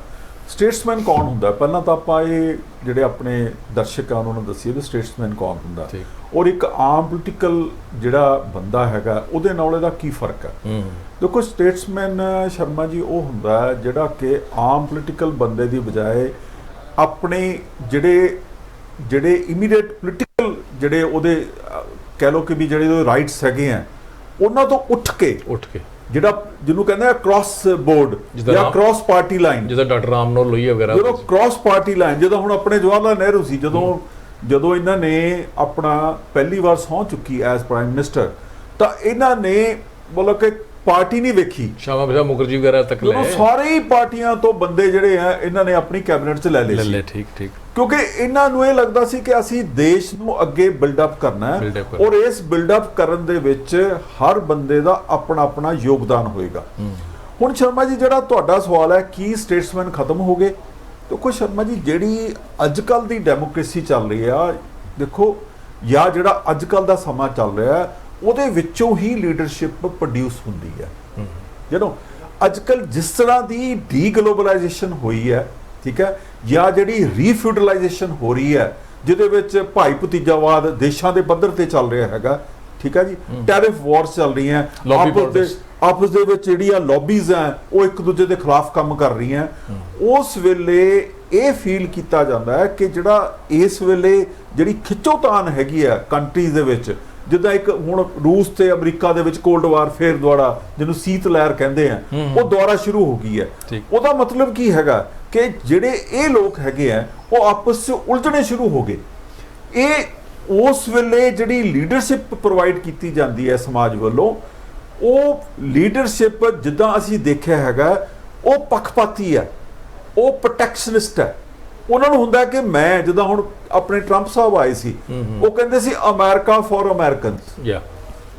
ਸਟੇਟਸਮੈਨ ਕੌਣ ਹੁੰਦਾ? ਪਹਿਲਾਂ ਤਾਂ ਆਪਾਂ ਇਹ ਜਿਹੜੇ ਆਪਣੇ ਦਰਸ਼ਕ ਆ ਉਹਨਾਂ ਨੂੰ ਦੱਸੀਏ ਵੀ ਸਟੇਟਸਮੈਨ ਕੌਣ ਹੁੰਦਾ ਔਰ ਇੱਕ ਆਮ ਪੋਲੀਟੀਕਲ ਜਿਹੜਾ ਬੰਦਾ ਹੈਗਾ ਉਹਦੇ ਨਾਲ ਇਹਦਾ ਕੀ ਫਰਕ ਹੈ। ਦੇਖੋ ਸਟੇਟਸਮੈਨ ਸ਼ਰਮਾ ਜੀ ਉਹ ਹੁੰਦਾ ਜਿਹੜਾ ਕਿ ਆਮ ਪੋਲੀਟੀਕਲ ਬੰਦੇ ਦੀ ਬਜਾਏ ਆਪਣੇ ਜਿਹੜੇ ਇਮੀਡੀਏਟ ਪੋਲੀਟੀਕਲ ਜਿਹੜੇ ਉਹਦੇ ਕਹਿ ਲਓ ਕਿ ਵੀ ਜਿਹੜੇ ਉਹਦੇ ਰਾਈਟਸ ਹੈਗੇ ਆ ਉਹਨਾਂ ਤੋਂ ਉੱਠ ਕੇ ਜਿਹੜਾ ਜਿਹਨੂੰ ਕਹਿੰਦੇ ਆ ਕ੍ਰਾਸ ਬੋਰਡ ਜਾਂ ਕ੍ਰਾਸ ਪਾਰਟੀ ਲਾਈਨ, ਜਿੱਦਾਂ ਡਾਕਟਰ ਰਾਮਨੋਹਰ ਲੋਹੀਆ ਵਗੈਰਾ, ਜਦੋਂ ਕ੍ਰਾਸ ਪਾਰਟੀ ਲਾਈਨ, ਜਦੋਂ ਹੁਣ ਆਪਣੇ ਜਵਾਹਰ ਲਾਲ ਨਹਿਰੂ ਸੀ, ਜਦੋਂ ਇਹਨਾਂ ਨੇ ਆਪਣਾ ਪਹਿਲੀ ਵਾਰ ਸਹੁੰ ਚੁੱਕੀ ਐਜ਼ ਪ੍ਰਾਈਮ ਮਿਨਿਸਟਰ, ਤਾਂ ਇਹਨਾਂ ਨੇ ਮਤਲਬ ਕਿ ਪਾਰਟੀ ਨਹੀਂ ਵੇਖੀ, ਸ਼ਾਮਾ ਪ੍ਰਸਾਦ ਮੁਖਰਜੀ ਵਗੈਰਾ ਤੱਕ ਲੈ ਸਾਰੇ ਹੀ ਪਾਰਟੀਆਂ ਤੋਂ ਬੰਦੇ ਜਿਹੜੇ ਆ ਇਹਨਾਂ ਨੇ ਆਪਣੀ ਕੈਬਨਿਟ 'ਚ ਲੈ ਲਏ। ਠੀਕ ਕਿਉਂਕਿ ਇਹਨਾਂ ਨੂੰ ਇਹ ਲੱਗਦਾ ਸੀ ਕਿ ਅਸੀਂ ਦੇਸ਼ ਨੂੰ ਅੱਗੇ ਬਿਲਡਅਪ ਕਰਨਾ ਹੈ ਔਰ ਇਸ ਬਿਲਡਅਪ ਕਰਨ ਦੇ ਵਿੱਚ ਹਰ ਬੰਦੇ ਦਾ ਆਪਣਾ ਯੋਗਦਾਨ ਹੋਏਗਾ। ਹੁਣ ਸ਼ਰਮਾ ਜੀ ਜਿਹੜਾ ਤੁਹਾਡਾ ਸਵਾਲ ਹੈ ਕੀ ਸਟੇਟਸਮੈਨ ਖਤਮ ਹੋ ਗਏ? ਦੇਖੋ ਸ਼ਰਮਾ ਜੀ ਜਿਹੜੀ ਅੱਜ ਕੱਲ੍ਹ ਦੀ ਡੈਮੋਕ੍ਰੇਸੀ ਚੱਲ ਰਹੀ ਆ, ਦੇਖੋ ਜਾਂ ਜਿਹੜਾ ਅੱਜ ਕੱਲ੍ਹ ਦਾ ਸਮਾਂ ਚੱਲ ਰਿਹਾ ਉਹਦੇ ਵਿੱਚੋਂ ਹੀ ਲੀਡਰਸ਼ਿਪ ਪ੍ਰੋਡਿਊਸ ਹੁੰਦੀ ਹੈ। ਜਦੋਂ ਅੱਜ ਕੱਲ੍ਹ ਜਿਸ ਤਰ੍ਹਾਂ ਦੀ ਡੀਗਲੋਬਲਾਈਜੇਸ਼ਨ ਹੋਈ ਹੈ, ਠੀਕ ਹੈ, ਜਾਂ ਜਿਹੜੀ ਰੀਫਿਊਡਲਾਈਜੇਸ਼ਨ ਹੋ ਰਹੀ ਹੈ ਜਿਹਦੇ ਵਿੱਚ ਭਾਈ ਭਤੀਜਾਵਾਦ ਦੇਸ਼ਾਂ ਦੇ ਪੱਧਰ ਤੇ ਚੱਲ ਰਿਹਾ ਹੈਗਾ, ਠੀਕ ਹੈ ਜੀ, ਟੈਰਿਫ ਵਾਰਸ ਚੱਲ ਰਹੀਆਂ, ਆਪਸ ਦੇ ਵਿੱਚ ਜਿਹੜੀਆਂ ਲੌਬੀਜ਼ ਹੈ ਉਹ ਇੱਕ ਦੂਜੇ ਦੇ ਖਿਲਾਫ ਕੰਮ ਕਰ ਰਹੀਆਂ, ਉਸ ਵੇਲੇ ਇਹ ਫੀਲ ਕੀਤਾ ਜਾਂਦਾ ਹੈ ਕਿ ਜਿਹੜਾ ਇਸ ਵੇਲੇ ਜਿਹੜੀ ਖਿੱਚੋਤਾਣ ਹੈਗੀ ਹੈ ਕੰਟਰੀਜ਼ ਦੇ ਵਿੱਚ, ਜਿੱਦਾਂ ਇੱਕ ਹੁਣ ਰੂਸ ਤੇ ਅਮਰੀਕਾ ਦੇ ਵਿੱਚ ਕੋਲਡ ਵਾਰ ਫੇਰ ਦੁਆਰਾ ਜਿਹਨੂੰ ਸੀਤ ਲਹਿਰ ਕਹਿੰਦੇ ਆ ਉਹ ਦੁਆਰਾ ਸ਼ੁਰੂ ਹੋ ਗਈ ਹੈ। ਉਹਦਾ ਮਤਲਬ ਕੀ ਹੈਗਾ ਕਿ ਜਿਹੜੇ ਇਹ ਲੋਕ ਹੈਗੇ ਆ ਉਹ ਆਪਸ 'ਚ ਉਲਝਣੇ ਸ਼ੁਰੂ ਹੋ ਗਏ। ਇਹ ਉਸ ਵੇਲੇ ਜਿਹੜੀ ਲੀਡਰਸ਼ਿਪ ਪ੍ਰੋਵਾਈਡ ਕੀਤੀ ਜਾਂਦੀ ਹੈ ਸਮਾਜ ਵੱਲੋਂ, ਉਹ ਲੀਡਰਸ਼ਿਪ ਜਿੱਦਾਂ ਅਸੀਂ ਦੇਖਿਆ ਹੈਗਾ ਉਹ ਪੱਖਪਾਤੀ ਹੈ, ਉਹ ਪ੍ਰੋਟੈਕਸ਼ਨਿਸਟ ਹੈ। ਉਹਨਾਂ ਨੂੰ ਹੁੰਦਾ ਕਿ ਮੈਂ ਜਿੱਦਾਂ ਹੁਣ ਆਪਣੇ ਟਰੰਪ ਸਾਹਿਬ ਆਏ ਸੀ, ਉਹ ਕਹਿੰਦੇ ਸੀ America for Americans,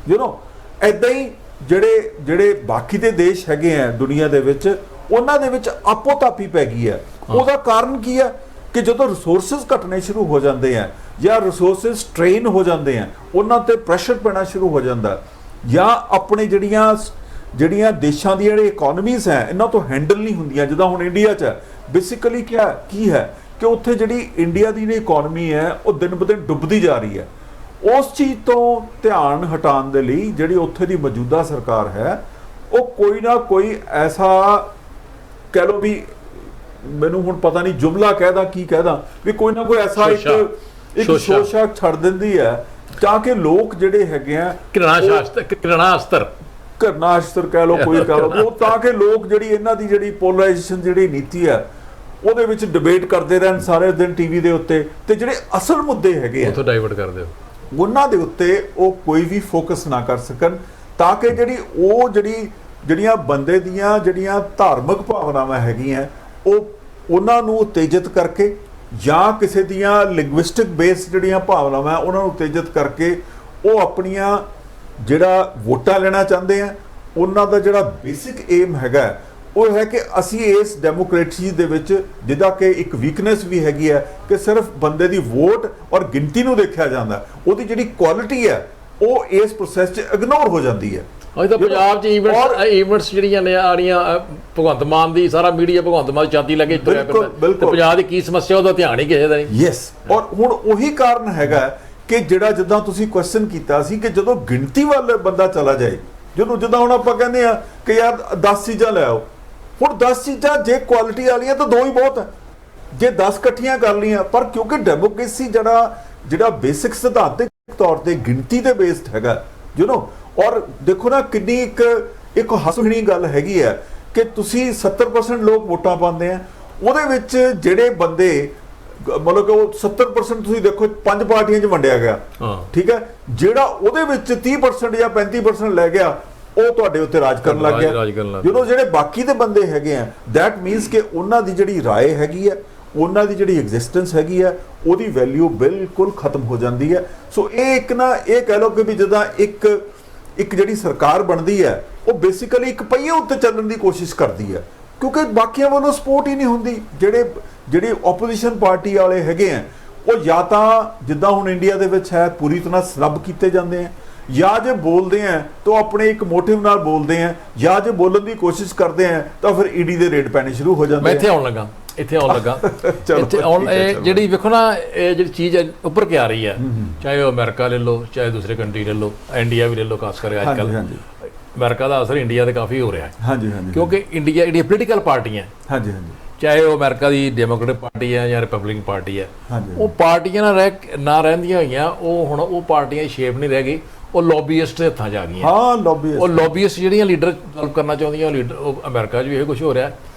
you know ਐਦਾਂ ਹੀ ਜਿਹੜੇ ਬਾਕੀ ਦੇ ਦੇਸ਼ ਹੈਗੇ ਆ ਦੁਨੀਆ ਦੇ ਵਿੱਚ ਉਹਨਾਂ ਦੇ ਵਿੱਚ ਆਪੋ ਤਾਪੀ ਪੈ ਗਈ ਹੈ। ਉਹਦਾ ਕਾਰਨ ਕੀ ਹੈ ਕਿ ਜਦੋਂ ਰਿਸੋਰਸਸ ਘਟਣੇ ਸ਼ੁਰੂ ਹੋ ਜਾਂਦੇ ਆ ਜਾਂ ਰਿਸੋਰਸਸ ਸਟ੍ਰੇਨ ਹੋ ਜਾਂਦੇ ਆ, ਉਹਨਾਂ ਤੇ ਪ੍ਰੈਸ਼ਰ ਪੈਣਾ ਸ਼ੁਰੂ ਹੋ ਜਾਂਦਾ, ਜਾਂ ਆਪਣੇ ਜਿਹੜੀਆਂ ਦੇਸ਼ਾਂ ਦੀਆਂ ਜਿਹੜੇ ਇਕਨੋਮੀਜ਼ ਹੈ ਇਹਨਾਂ ਤੋਂ ਹੈਂਡਲ ਨਹੀਂ ਹੁੰਦੀਆਂ। ਜਿੱਦਾਂ ਹੁਣ ਇੰਡੀਆ 'ਚ ਬੇਸਿਕਲੀ ਕੀ ਹੈ ਕਿ ਉੱਥੇ ਜਿਹੜੀ ਇੰਡੀਆ ਦੀ ਜਿਹੜੀ ਇਕਨੋਮੀ ਹੈ ਉਹ ਦਿਨ ਬ ਦਿਨ ਡੁੱਬਦੀ ਜਾ ਰਹੀ ਹੈ। ਉਸ ਚੀਜ਼ ਤੋਂ ਧਿਆਨ ਹਟਾਉਣ ਦੇ ਲਈ ਜਿਹੜੀ ਉੱਥੇ ਦੀ ਮੌਜੂਦਾ ਸਰਕਾਰ ਹੈ ਉਹ ਕੋਈ ਨਾ ਕੋਈ ਐਸਾ ਕਹਿ ਲਓ ਵੀ, ਮੈਨੂੰ ਹੁਣ ਪਤਾ ਨਹੀਂ ਜੁਮਲਾ ਕਹਿਦਾ ਕੀ ਕਹਿਦਾ, ਵੀ ਕੋਈ ਨਾ ਕੋਈ ਐਸਾ ਇੱਕ ਸ਼ੋਸ਼ਾ ਛੱਡ ਦਿੰਦੀ ਹੈ ਤਾਂ ਕਿ ਲੋਕ ਜਿਹੜੇ ਹੈਗੇ ਆ ਘਰਨਾਸ਼ਤਰ ਕਹਿ ਲਓ, ਕੋਈ ਕਹਿ ਲਓ, ਤਾਂ ਕਿ ਲੋਕ ਜਿਹੜੀ ਇਹਨਾਂ ਦੀ ਜਿਹੜੀ ਪੋਲਰਾਈਜੇਸ਼ਨ ਜਿਹੜੀ ਨੀਤੀ ਹੈ ਉਹਦੇ ਵਿੱਚ ਡਿਬੇਟ ਕਰਦੇ ਰਹਿਣ ਸਾਰੇ ਦਿਨ ਟੀਵੀ ਦੇ ਉੱਤੇ, ਤੇ ਜਿਹੜੇ ਅਸਲ ਮੁੱਦੇ ਹੈਗੇ ਆ ਉੱਥੋਂ ਡਾਈਵਰਟ ਕਰਦੇ ਹੋ ਉਹਨਾਂ ਦੇ ਉੱਤੇ ਉਹ ਕੋਈ ਵੀ ਫੋਕਸ ਨਾ ਕਰ ਸਕਣ, ਤਾਂ ਕਿ ਜਿਹੜੀਆਂ ਬੰਦੇ ਦੀਆਂ ਜਿਹੜੀਆਂ ਧਾਰਮਿਕ ਭਾਵਨਾਵਾਂ ਹੈਗੀਆਂ ਉਹਨਾਂ ਨੂੰ ਉਤੇਜਿਤ ਕਰਕੇ ਜਾਂ ਕਿਸੇ ਦੀਆਂ ਲਿੰਗੁਇਸਟਿਕ ਬੇਸ ਜਿਹੜੀਆਂ ਭਾਵਨਾਵਾਂ ਉਹਨਾਂ ਨੂੰ ਉਤੇਜਿਤ ਕਰਕੇ ਉਹ ਆਪਣੀਆਂ ਜਿਹੜਾ ਵੋਟਾਂ ਲੈਣਾ ਚਾਹੁੰਦੇ ਆ, ਉਹਨਾਂ ਦਾ ਜਿਹੜਾ ਬੇਸਿਕ ਏਮ ਹੈਗਾ ਉਹ ਹੈ ਕਿ ਅਸੀਂ ਇਸ ਡੈਮੋਕ੍ਰੇਸੀ ਦੇ ਵਿੱਚ, ਜਿਹਦਾ ਕਿ ਇੱਕ ਵੀਕਨੈਸ ਵੀ ਹੈਗੀ ਹੈ ਕਿ ਸਿਰਫ ਬੰਦੇ ਦੀ ਵੋਟ ਔਰ ਗਿਣਤੀ ਨੂੰ ਦੇਖਿਆ ਜਾਂਦਾ, ਉਹਦੀ ਜਿਹੜੀ ਕੁਆਲਿਟੀ ਹੈ ਉਹ ਇਸ ਪ੍ਰੋਸੈਸ 'ਚ ਇਗਨੋਰ ਹੋ ਜਾਂਦੀ ਹੈ। ਅੱਜ ਤਾਂ ਪੰਜਾਬ 'ਚ ਇਵੈਂਟਸ ਜਿਹੜੀਆਂ ਨੇ ਆ ਰਹੀਆਂ, ਭਗਵੰਤ ਮਾਨ ਦੀ ਸਾਰਾ ਮੀਡੀਆ ਭਗਵੰਤ ਮਾਨ ਛਾਤੀ ਲੱਗੇ ਤੁਰਿਆ ਫਿਰਦਾ, ਪੰਜਾਬ ਦੀ ਕੀ ਸਮੱਸਿਆ ਉਹਦਾ ਧਿਆਨ ਹੀ ਕਿਸੇ ਦਾ ਨਹੀਂ। ਯੈਸ, ਔਰ ਹੁਣ ਉਹੀ ਕਾਰਨ ਹੈਗਾ ਕਿ ਜਿਹੜਾ ਜਿੱਦਾਂ ਤੁਸੀਂ ਕੁਐਸਚਨ ਕੀਤਾ ਸੀ ਕਿ ਜਦੋਂ ਗਿਣਤੀ ਵੱਲ ਬੰਦਾ ਚਲਾ ਜਾਏ, ਜਿੱਦਾਂ ਹੁਣ ਆਪਾਂ ਕਹਿੰਦੇ ਆ ਕਿ ਯਾਰ 10 ਚੀਜ਼ਾਂ ਲੈ ਆਓ, ਹੁਣ 10 ਚੀਜ਼ਾਂ ਜੇ ਕੁਆਲਿਟੀ ਵਾਲੀਆਂ ਤਾਂ 2 ਹੀ ਬਹੁਤ ਹੈ, ਜੇ 10 ਇਕੱਠੀਆਂ ਕਰ ਲਈਆਂ, ਪਰ ਕਿਉਂਕਿ ਡੈਮੋਕ੍ਰੇਸੀ ਜਿਹੜਾ ਬੇਸਿਕ ਸਿਧਾਂਤਕ ਤੌਰ ਤੇ ਗਿਣਤੀ ਤੇ ਬੇਸਡ ਹੈਗਾ, ਔਰ ਦੇਖੋ ਨਾ ਕਿੰਨੀ ਇੱਕ ਹੱਸਣੀ ਗੱਲ ਹੈਗੀ ਹੈ ਕਿ ਤੁਸੀਂ 70% ਲੋਕ ਵੋਟਾਂ ਪਾਉਂਦੇ ਆ, ਉਹਦੇ ਵਿੱਚ ਜਿਹੜੇ ਬੰਦੇ ਮਤਲਬ ਕਿ ਉਹ 70% ਤੁਸੀਂ ਦੇਖੋ 5 ਪਾਰਟੀਆਂ 'ਚ ਵੰਡਿਆ ਗਿਆ, ਠੀਕ ਹੈ, ਜਿਹੜਾ ਉਹਦੇ ਵਿੱਚ 30% ਜਾਂ 35% ਲੈ ਗਿਆ ਉਹ ਤੁਹਾਡੇ ਉੱਤੇ ਰਾਜ ਕਰਨ ਲੱਗ ਗਿਆ। ਜਿਹੜੇ ਬਾਕੀ ਦੇ ਬੰਦੇ ਹੈਗੇ ਆ, ਦੈਟ ਮੀਨਸ ਕਿ ਉਹਨਾਂ ਦੀ ਜਿਹੜੀ ਰਾਏ ਹੈਗੀ ਹੈ, ਉਹਨਾਂ ਦੀ ਜਿਹੜੀ ਐਗਜ਼ਿਸਟੈਂਸ ਹੈਗੀ ਹੈ, ਉਹਦੀ ਵੈਲਿਊ ਬਿਲਕੁਲ ਖਤਮ ਹੋ ਜਾਂਦੀ ਹੈ। ਸੋ ਇਹ ਇਹ ਕਹਿ ਲਓ ਕਿ ਵੀ ਜਿੱਦਾਂ ਇੱਕ ਜਿਹੜੀ ਸਰਕਾਰ ਬਣਦੀ ਹੈ ਉਹ ਬੇਸਿਕਲੀ ਇੱਕ ਪਹੀਏ ਉੱਤੇ ਚੱਲਣ ਦੀ ਕੋਸ਼ਿਸ਼ ਕਰਦੀ ਹੈ, ਕਿਉਂਕਿ ਬਾਕੀਆਂ ਵੱਲੋਂ ਸਪੋਰਟ ਹੀ ਨਹੀਂ ਹੁੰਦੀ। ਜਿਹੜੇ ਆਪੋਜੀਸ਼ਨ ਪਾਰਟੀ ਵਾਲੇ ਹੈਗੇ ਆ ਉਹ ਜਾਂ ਤਾਂ ਜਿੱਦਾਂ ਹੁਣ ਇੰਡੀਆ ਦੇ ਵਿੱਚ ਹੈ ਪੂਰੀ ਤਰ੍ਹਾਂ ਸਨੱਬ ਕੀਤੇ ਜਾਂਦੇ ਆ, ਜਾਂ ਜੇ ਬੋਲਦੇ ਆ ਤਾਂ ਆਪਣੇ ਇੱਕ ਮੋਟਿਵ ਨਾਲ ਬੋਲਦੇ ਆ, ਜਾਂ ਜੇ ਬੋਲਣ ਦੀ ਕੋਸ਼ਿਸ਼ ਕਰਦੇ ਆ ਤਾਂ ਫਿਰ ਈਡੀ ਦੇ ਰੇਡ ਪੈਣੇ ਸ਼ੁਰੂ ਹੋ ਜਾਂਦੇ ਆ। ਮੈਂ ਇੱਥੇ ਆਉਣ ਲੱਗਾ, ਇੱਥੇ ਆਉਣ ਲੱਗਾ। ਚਲੋ ਇੱਥੇ ਆਉਣ ਜਿਹੜੀ ਵੇਖੋ ਨਾ ਇਹ ਜਿਹੜੀ ਚੀਜ਼ ਉੱਪਰ ਕੇ ਆ ਰਹੀ ਹੈ, ਚਾਹੇ ਉਹ ਅਮਰੀਕਾ ਲੈ ਲਓ, ਚਾਹੇ ਦੂਸਰੇ ਕੰਟਰੀ ਲੈ ਲਓ, ਇੰਡੀਆ ਵੀ ਲੈ ਲਓ, ਖਾਸ ਕਰਕੇ ਅੱਜ ਕੱਲ੍ਹ ਅਮਰੀਕਾ ਦਾ ਅਸਰ ਇੰਡੀਆ 'ਤੇ ਕਾਫੀ ਹੋ ਰਿਹਾ ਹੈ। ਹਾਂਜੀ ਹਾਂਜੀ, ਕਿਉਂਕਿ ਇੰਡੀਆ ਜਿਹੜੀਆਂ ਪੋਲੀਟੀਕਲ ਪਾਰਟੀਆਂ, ਹਾਂਜੀ ਹਾਂਜੀ, ਚਾਹੇ ਉਹ ਅਮਰੀਕਾ ਦੀ ਡੈਮੋਕ੍ਰੇਟਿਕ ਪਾਰਟੀ ਹੈ ਜਾਂ ਰਿਪਬਲਿਕਨ ਪਾਰਟੀ ਹੈ, ਹਾਂਜੀ, ਉਹ ਪਾਰਟੀਆਂ ਨਾ ਰਹਿੰਦੀਆਂ ਹੋਈਆਂ, ਉਹ ਹੁਣ ਉਹ ਪਾਰਟੀਆਂ ਦੀ ਸ਼ੇਪ ਨਹੀਂ ਰਹਿ ਗਈ, ਉਹ ਲੌਬੀਇਸਟ ਦੇ ਹੱਥਾਂ 'ਚ ਆ ਗਈਆਂ। ਹਾਂ ਲੌਬੀਇਸਟ, ਉਹ ਲੌਬੀਇਸਟ ਜਿਹੜੀਆਂ ਲੀਡਰ ਡਿਵੈਲਪ ਕਰਨਾ ਚਾਹੁੰਦੀਆਂ, ਉਹ ਲੀਡਰ ਉਹ ਅਮਰੀਕਾ 'ਚ ਵੀ ਇਹ ਕੁਝ ਹੋ ਰਿਹਾ,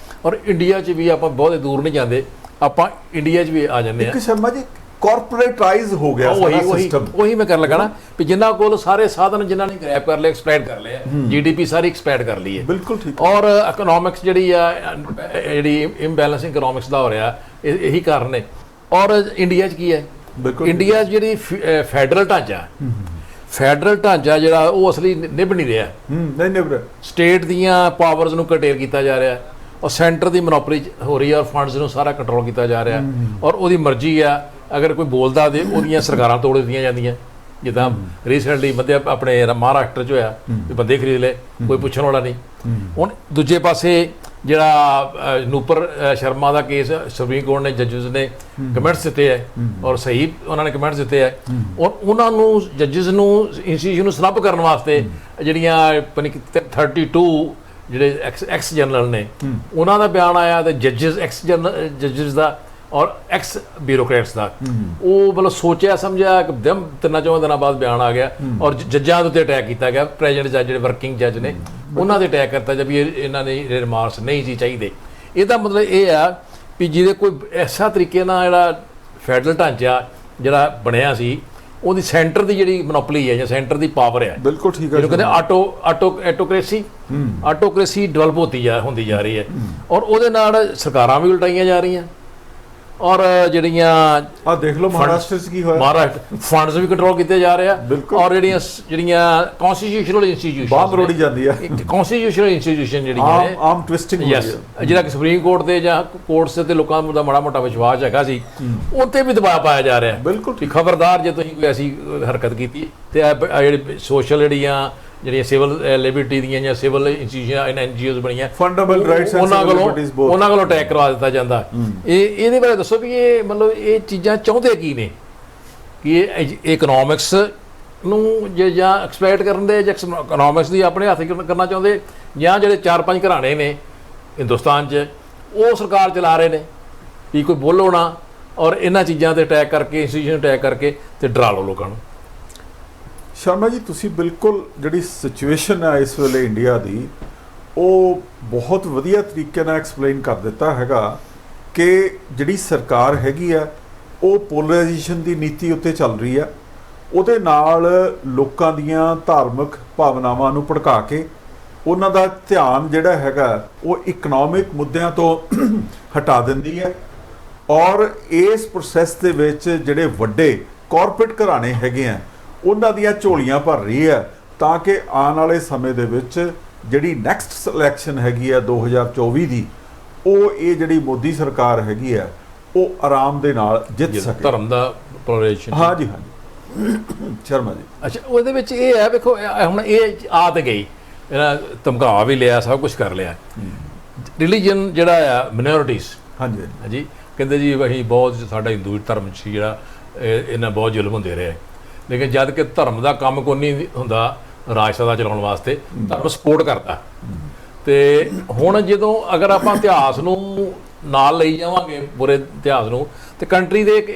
ਔਰ ਇੰਡੀਆ 'ਚ ਵੀ ਆਪਾਂ ਬਹੁਤ ਦੂਰ ਨਹੀਂ ਜਾਂਦੇ, ਆਪਾਂ ਇੰਡੀਆ 'ਚ ਵੀ ਆ ਜਾਂਦੇ ਹਾਂ। ਇੱਕ ਸ਼ਰਮਾ ਜੀ ਕਾਰਪੋਰੇਟਾਈਜ਼ ਹੋ ਗਿਆ ਸਾਰਾ ਸਿਸਟਮ। ਉਹੀ ਮੈਂ ਕਰਨ ਲੱਗਾ ਨਾ ਵੀ ਜਿਨ੍ਹਾਂ ਕੋਲ ਸਾਰੇ ਸਾਧਨ ਜਿਨ੍ਹਾਂ ਨੇ ਗ੍ਰੈਬ ਕਰ ਲਏ, ਐਕਸਪਲੈਟ ਕਰ ਲਏ, GDP ਸਾਰੀ ਐਕਸਪਲੈਟ ਕਰ ਲਈ ਹੈ। ਬਿਲਕੁਲ ਠੀਕ। ਔਰ ਇਕਨੋਮਿਕਸ ਜਿਹੜੀ ਆ, ਜਿਹੜੀ ਇੰਬੈਲੈਂਸਿੰਗ ਇਕਨੋਮਿਕਸ ਦਾ ਹੋ ਰਿਹਾ, ਇਹੀ ਕਾਰਨ ਨੇ। ਔਰ ਇੰਡੀਆ 'ਚ ਕੀ ਹੈ, ਇੰਡੀਆ 'ਚ ਜਿਹੜੀ ਫੈਡਰਲ ਢਾਂਚਾ ਜਿਹੜਾ ਉਹ ਅਸਲੀ ਨਿਭ ਨਹੀਂ ਰਿਹਾ। ਨਹੀਂ ਨਿਭ ਰਿਹਾ। ਸਟੇਟ ਦੀਆਂ ਪਾਵਰਸ ਨੂੰ ਕਟੇਰ ਕੀਤਾ ਜਾ ਰਿਹਾ, ਔਰ ਸੈਂਟਰ ਦੀ ਮੋਨੋਪੋਲੀ ਹੋ ਰਹੀ ਹੈ, ਔਰ ਫੰਡਸ ਨੂੰ ਸਾਰਾ ਕੰਟਰੋਲ ਕੀਤਾ ਜਾ ਰਿਹਾ, ਔਰ ਉਹਦੀ ਮਰਜ਼ੀ ਆ। ਅਗਰ ਕੋਈ ਬੋਲਦਾ ਤੇ ਉਹਦੀਆਂ ਸਰਕਾਰਾਂ ਤੋੜ ਦਿੱਤੀਆਂ ਜਾਂਦੀਆਂ। ਜਿੱਦਾਂ ਰੀਸੈਂਟਲੀ ਆਪਣੇ ਮਹਾਰਾਸ਼ਟਰ 'ਚ ਹੋਇਆ ਵੀ ਬੰਦੇ ਖਰੀਦ ਲਏ, ਕੋਈ ਪੁੱਛਣ ਵਾਲਾ ਨਹੀਂ। ਹੁਣ ਦੂਜੇ ਪਾਸੇ ਜਿਹੜਾ ਨੂਪਰ ਸ਼ਰਮਾ ਦਾ ਕੇਸ ਸੁਪਰੀਮ ਕੋਰਟ ਨੇ ਜੱਜਸ ਨੇ ਕਮੈਂਟਸ ਦਿੱਤੇ ਹੈ, ਔਰ ਸਹੀ ਉਹਨਾਂ ਨੇ ਕਮੈਂਟਸ ਦਿੱਤੇ ਹੈ, ਔਰ ਉਹਨਾਂ ਨੂੰ ਜੱਜਸ ਨੂੰ ਇੰਸਟੀਟਿਊਸ਼ਨ ਨੂੰ ਸਨੱਬ ਕਰਨ ਵਾਸਤੇ ਜਿਹੜੀਆਂ 32 ਜਿਹੜੇ ਐਕਸ ਜਨਰਲ ਨੇ ਉਹਨਾਂ ਦਾ ਬਿਆਨ ਆਇਆ, ਤੇ ਜੱਜਸ ਦਾ ਔਰ ਐਕਸ ਬਿਊਰੋਕਰੇਟਸ ਦਾ, ਉਹ ਮਤਲਬ ਸੋਚਿਆ ਸਮਝਿਆ ਇੱਕਦਮ 3-4 ਦਿਨਾਂ ਬਾਅਦ ਬਿਆਨ ਆ ਗਿਆ, ਔਰ ਜੱਜਾਂ ਦੇ ਉੱਤੇ ਅਟੈਕ ਕੀਤਾ ਗਿਆ। ਪ੍ਰੈਜ਼ੀਡੈਂਟ ਜੱਜ ਜਿਹੜੇ ਵਰਕਿੰਗ ਜੱਜ ਨੇ ਉਹਨਾਂ ਦੇ ਅਟੈਕ ਕਰਤਾ ਜਦ ਵੀ ਇਹਨਾਂ ਨੇ ਰਿਮਾਰਕਸ ਨਹੀਂ ਸੀ ਚਾਹੀਦੇ। ਇਹਦਾ ਮਤਲਬ ਇਹ ਆ ਵੀ ਜਿਹਦੇ ਕੋਈ ਐਸਾ ਤਰੀਕੇ ਨਾਲ ਜਿਹੜਾ ਫੈਡਰਲ ਢਾਂਚਾ ਜਿਹੜਾ ਬਣਿਆ ਸੀ, ਉਹਦੀ ਸੈਂਟਰ ਦੀ ਜਿਹੜੀ ਮੋਨੋਪੋਲੀ ਹੈ ਜਾਂ ਸੈਂਟਰ ਦੀ ਪਾਵਰ ਹੈ, ਬਿਲਕੁਲ ਠੀਕ ਹੈ, ਜਿਹਨੂੰ ਕਹਿੰਦੇ ਆਟੋਕ੍ਰੇਸੀ ਡਿਵੈਲਪ ਹੁੰਦੀ ਜਾ ਰਹੀ ਹੈ, ਔਰ ਉਹਦੇ ਨਾਲ ਸਰਕਾਰਾਂ ਵੀ ਉਲਟਾਈਆਂ ਜਾ ਰਹੀਆਂ, ਔਰ ਜਿਹੜੀਆਂ ਆ ਦੇਖ ਲਓ ਮਹਾਰਾਸ਼ਟਰ 'ਚ ਕੀ ਹੋਇਆ, ਮਹਾਰਾਸ਼ਟਰ ਫੰਡਸ ਵੀ ਕੰਟਰੋਲ ਕੀਤੇ ਜਾ ਰਹੇ ਆ, ਔਰ ਜਿਹੜੀਆਂ ਕਨਸਟੀਟਿਊਸ਼ਨਲ ਇੰਸਟੀਟਿਊਸ਼ਨ ਬਾਹਰ ਰੋੜੀ ਜਾਂਦੀ ਆ, ਕਨਸਟੀਟਿਊਸ਼ਨਲ ਇੰਸਟੀਟਿਊਸ਼ਨ ਜਿਹੜੀਆਂ ਆਮ ਟਵਿਸਟਿੰਗ ਹੋ ਰਹੀ ਹੈ, ਜਿਹੜਾ ਕਿ ਸੁਪਰੀਮ ਕੋਰਟ ਤੇ ਜਾਂ ਕੋਰਟਸ ਤੇ ਲੋਕਾਂ ਦਾ ਮਾੜਾ ਮੋਟਾ ਵਿਸ਼ਵਾਸ ਹੈਗਾ ਸੀ, ਉੱਤੇ ਵੀ ਦਬਾਅ ਪਾਇਆ ਜਾ ਰਿਹਾ। ਬਿਲਕੁਲ ਕਿ ਖਬਰਦਾਰ ਜੇ ਤੁਸੀਂ ਕੋਈ ਐਸੀ ਹਰਕਤ ਕੀਤੀ ਤੇ ਜਿਹੜੀ ਸੋਸ਼ਲ ਜਿਹੜੀਆਂ ਸਿਵਲ ਲਿਬਰਟੀ ਦੀਆਂ ਜਾਂ ਸਿਵਲ ਇੰਸਟੀਟਿਊਸ਼ਨ NGOs ਬਣੀਆਂ, ਫੰਡਾਮੈਂਟਲ ਰਾਈਟਸ ਐਂਡ ਲਿਬਰਟੀਜ਼ ਉਹਨਾਂ ਕੋਲੋਂ ਅਟੈਕ ਕਰਵਾ ਦਿੱਤਾ ਜਾਂਦਾ। ਇਹਦੇ ਬਾਰੇ ਦੱਸੋ ਵੀ ਇਹ ਮਤਲਬ ਇਹ ਚੀਜ਼ਾਂ ਚਾਹੁੰਦੇ ਕੀ ਨੇ, ਕਿ ਇਹ ਇਕਨੋਮਿਕਸ ਨੂੰ ਜਾਂ ਐਕਸਪਲੈਟ ਕਰਨ ਦੇ, ਜਾਂ ਇਕਨੋਮਿਕਸ ਦੀ ਆਪਣੇ ਹੱਥ ਕਰਨਾ ਚਾਹੁੰਦੇ, ਜਾਂ ਜਿਹੜੇ 4-5 ਘਰਾਣੇ ਨੇ ਹਿੰਦੁਸਤਾਨ 'ਚ ਉਹ ਸਰਕਾਰ ਚਲਾ ਰਹੇ ਨੇ ਵੀ ਕੋਈ ਬੋਲੋ ਨਾ, ਔਰ ਇਹਨਾਂ ਚੀਜ਼ਾਂ ਤੇ ਅਟੈਕ ਕਰਕੇ, ਇੰਸਟੀਟਿਊਸ਼ਨ ਅਟੈਕ ਕਰਕੇ ਤੇ ਡਰਾ ਲਓ ਲੋਕਾਂ ਨੂੰ। ਸ਼ਰਮਾ ਜੀ ਤੁਸੀਂ ਬਿਲਕੁਲ ਜਿਹੜੀ ਸਿਚੁਏਸ਼ਨ ਹੈ ਇਸ ਵੇਲੇ ਇੰਡੀਆ ਦੀ, ਉਹ ਬਹੁਤ ਵਧੀਆ ਤਰੀਕੇ ਨਾਲ ਐਕਸਪਲੇਨ ਕਰ ਦਿੱਤਾ ਹੈਗਾ ਕਿ ਜਿਹੜੀ ਸਰਕਾਰ ਹੈਗੀ ਆ ਉਹ ਪੋਲਰਾਈਜੇਸ਼ਨ ਦੀ ਨੀਤੀ ਉੱਤੇ ਚੱਲ ਰਹੀ ਆ, ਉਹਦੇ ਨਾਲ ਲੋਕਾਂ ਦੀਆਂ ਧਾਰਮਿਕ ਭਾਵਨਾਵਾਂ ਨੂੰ ਭੜਕਾ ਕੇ ਉਹਨਾਂ ਦਾ ਧਿਆਨ ਜਿਹੜਾ ਹੈਗਾ ਉਹ ਇਕਨੋਮਿਕ ਮੁੱਦਿਆਂ ਤੋਂ ਹਟਾ ਦਿੰਦੀ ਹੈ, ਔਰ ਇਸ ਪ੍ਰੋਸੈਸ ਦੇ ਵਿੱਚ ਜਿਹੜੇ ਵੱਡੇ ਕਾਰਪੋਰੇਟ ਘਰਾਣੇ ਹੈਗੇ ਆ ਉਹਨਾਂ ਦੀਆਂ ਝੋਲੀਆਂ ਭਰ ਰਹੀ ਹੈ, ਤਾਂ ਕਿ ਆਉਣ ਵਾਲੇ ਸਮੇਂ ਦੇ ਵਿੱਚ ਜਿਹੜੀ ਨੈਕਸਟ ਇਲੈਕਸ਼ਨ ਹੈਗੀ ਆ 2024 ਦੀ, ਉਹ ਇਹ ਜਿਹੜੀ ਮੋਦੀ ਸਰਕਾਰ ਹੈਗੀ ਆ ਉਹ ਆਰਾਮ ਦੇ ਨਾਲ ਜਿੱਤ ਸਕੇ। ਧਰਮ ਦਾ ਪੋਲਰਾਈਜੇਸ਼ਨ, ਹਾਂਜੀ ਹਾਂਜੀ ਸ਼ਰਮਾ ਜੀ। ਅੱਛਾ, ਉਹਦੇ ਵਿੱਚ ਇਹ ਹੈ ਵੇਖੋ ਹੁਣ ਇਹ ਆ ਤੇ ਗਈ, ਇਹਨਾਂ ਧਮਕਾ ਵੀ ਲਿਆ, ਸਭ ਕੁਝ ਕਰ ਲਿਆ। ਰਿਲੀਜਨ ਜਿਹੜਾ ਆ ਮਾਈਨੋਰਿਟੀਜ਼, ਹਾਂਜੀ ਹਾਂਜੀ ਕਹਿੰਦੇ ਜੀ ਅਸੀਂ ਬਹੁਤ ਸਾਡਾ ਹਿੰਦੂ ਧਰਮ 'ਚ ਜਿਹੜਾ ਇਹਨਾਂ ਬਹੁਤ ਜ਼ੁਲਮ ਹੁੰਦੇ ਰਹੇ, ਲੇਕਿਨ ਜਦ ਕਿ ਧਰਮ ਦਾ ਕੰਮ ਕੋਈ ਨਹੀਂ ਹੁੰਦਾ ਰਾਜਸਭਾ ਚਲਾਉਣ ਵਾਸਤੇ, ਧਰਮ ਸਪੋਰਟ ਕਰਦਾ। ਤੇ ਹੁਣ ਜਦੋਂ ਅਗਰ ਆਪਾਂ ਇਤਿਹਾਸ ਨੂੰ ਨਾਲ ਲਈ ਜਾਵਾਂਗੇ, ਪੂਰੇ ਇਤਿਹਾਸ ਨੂੰ, ਤੇ ਕੰਟਰੀ ਦੇ ਇੱਕ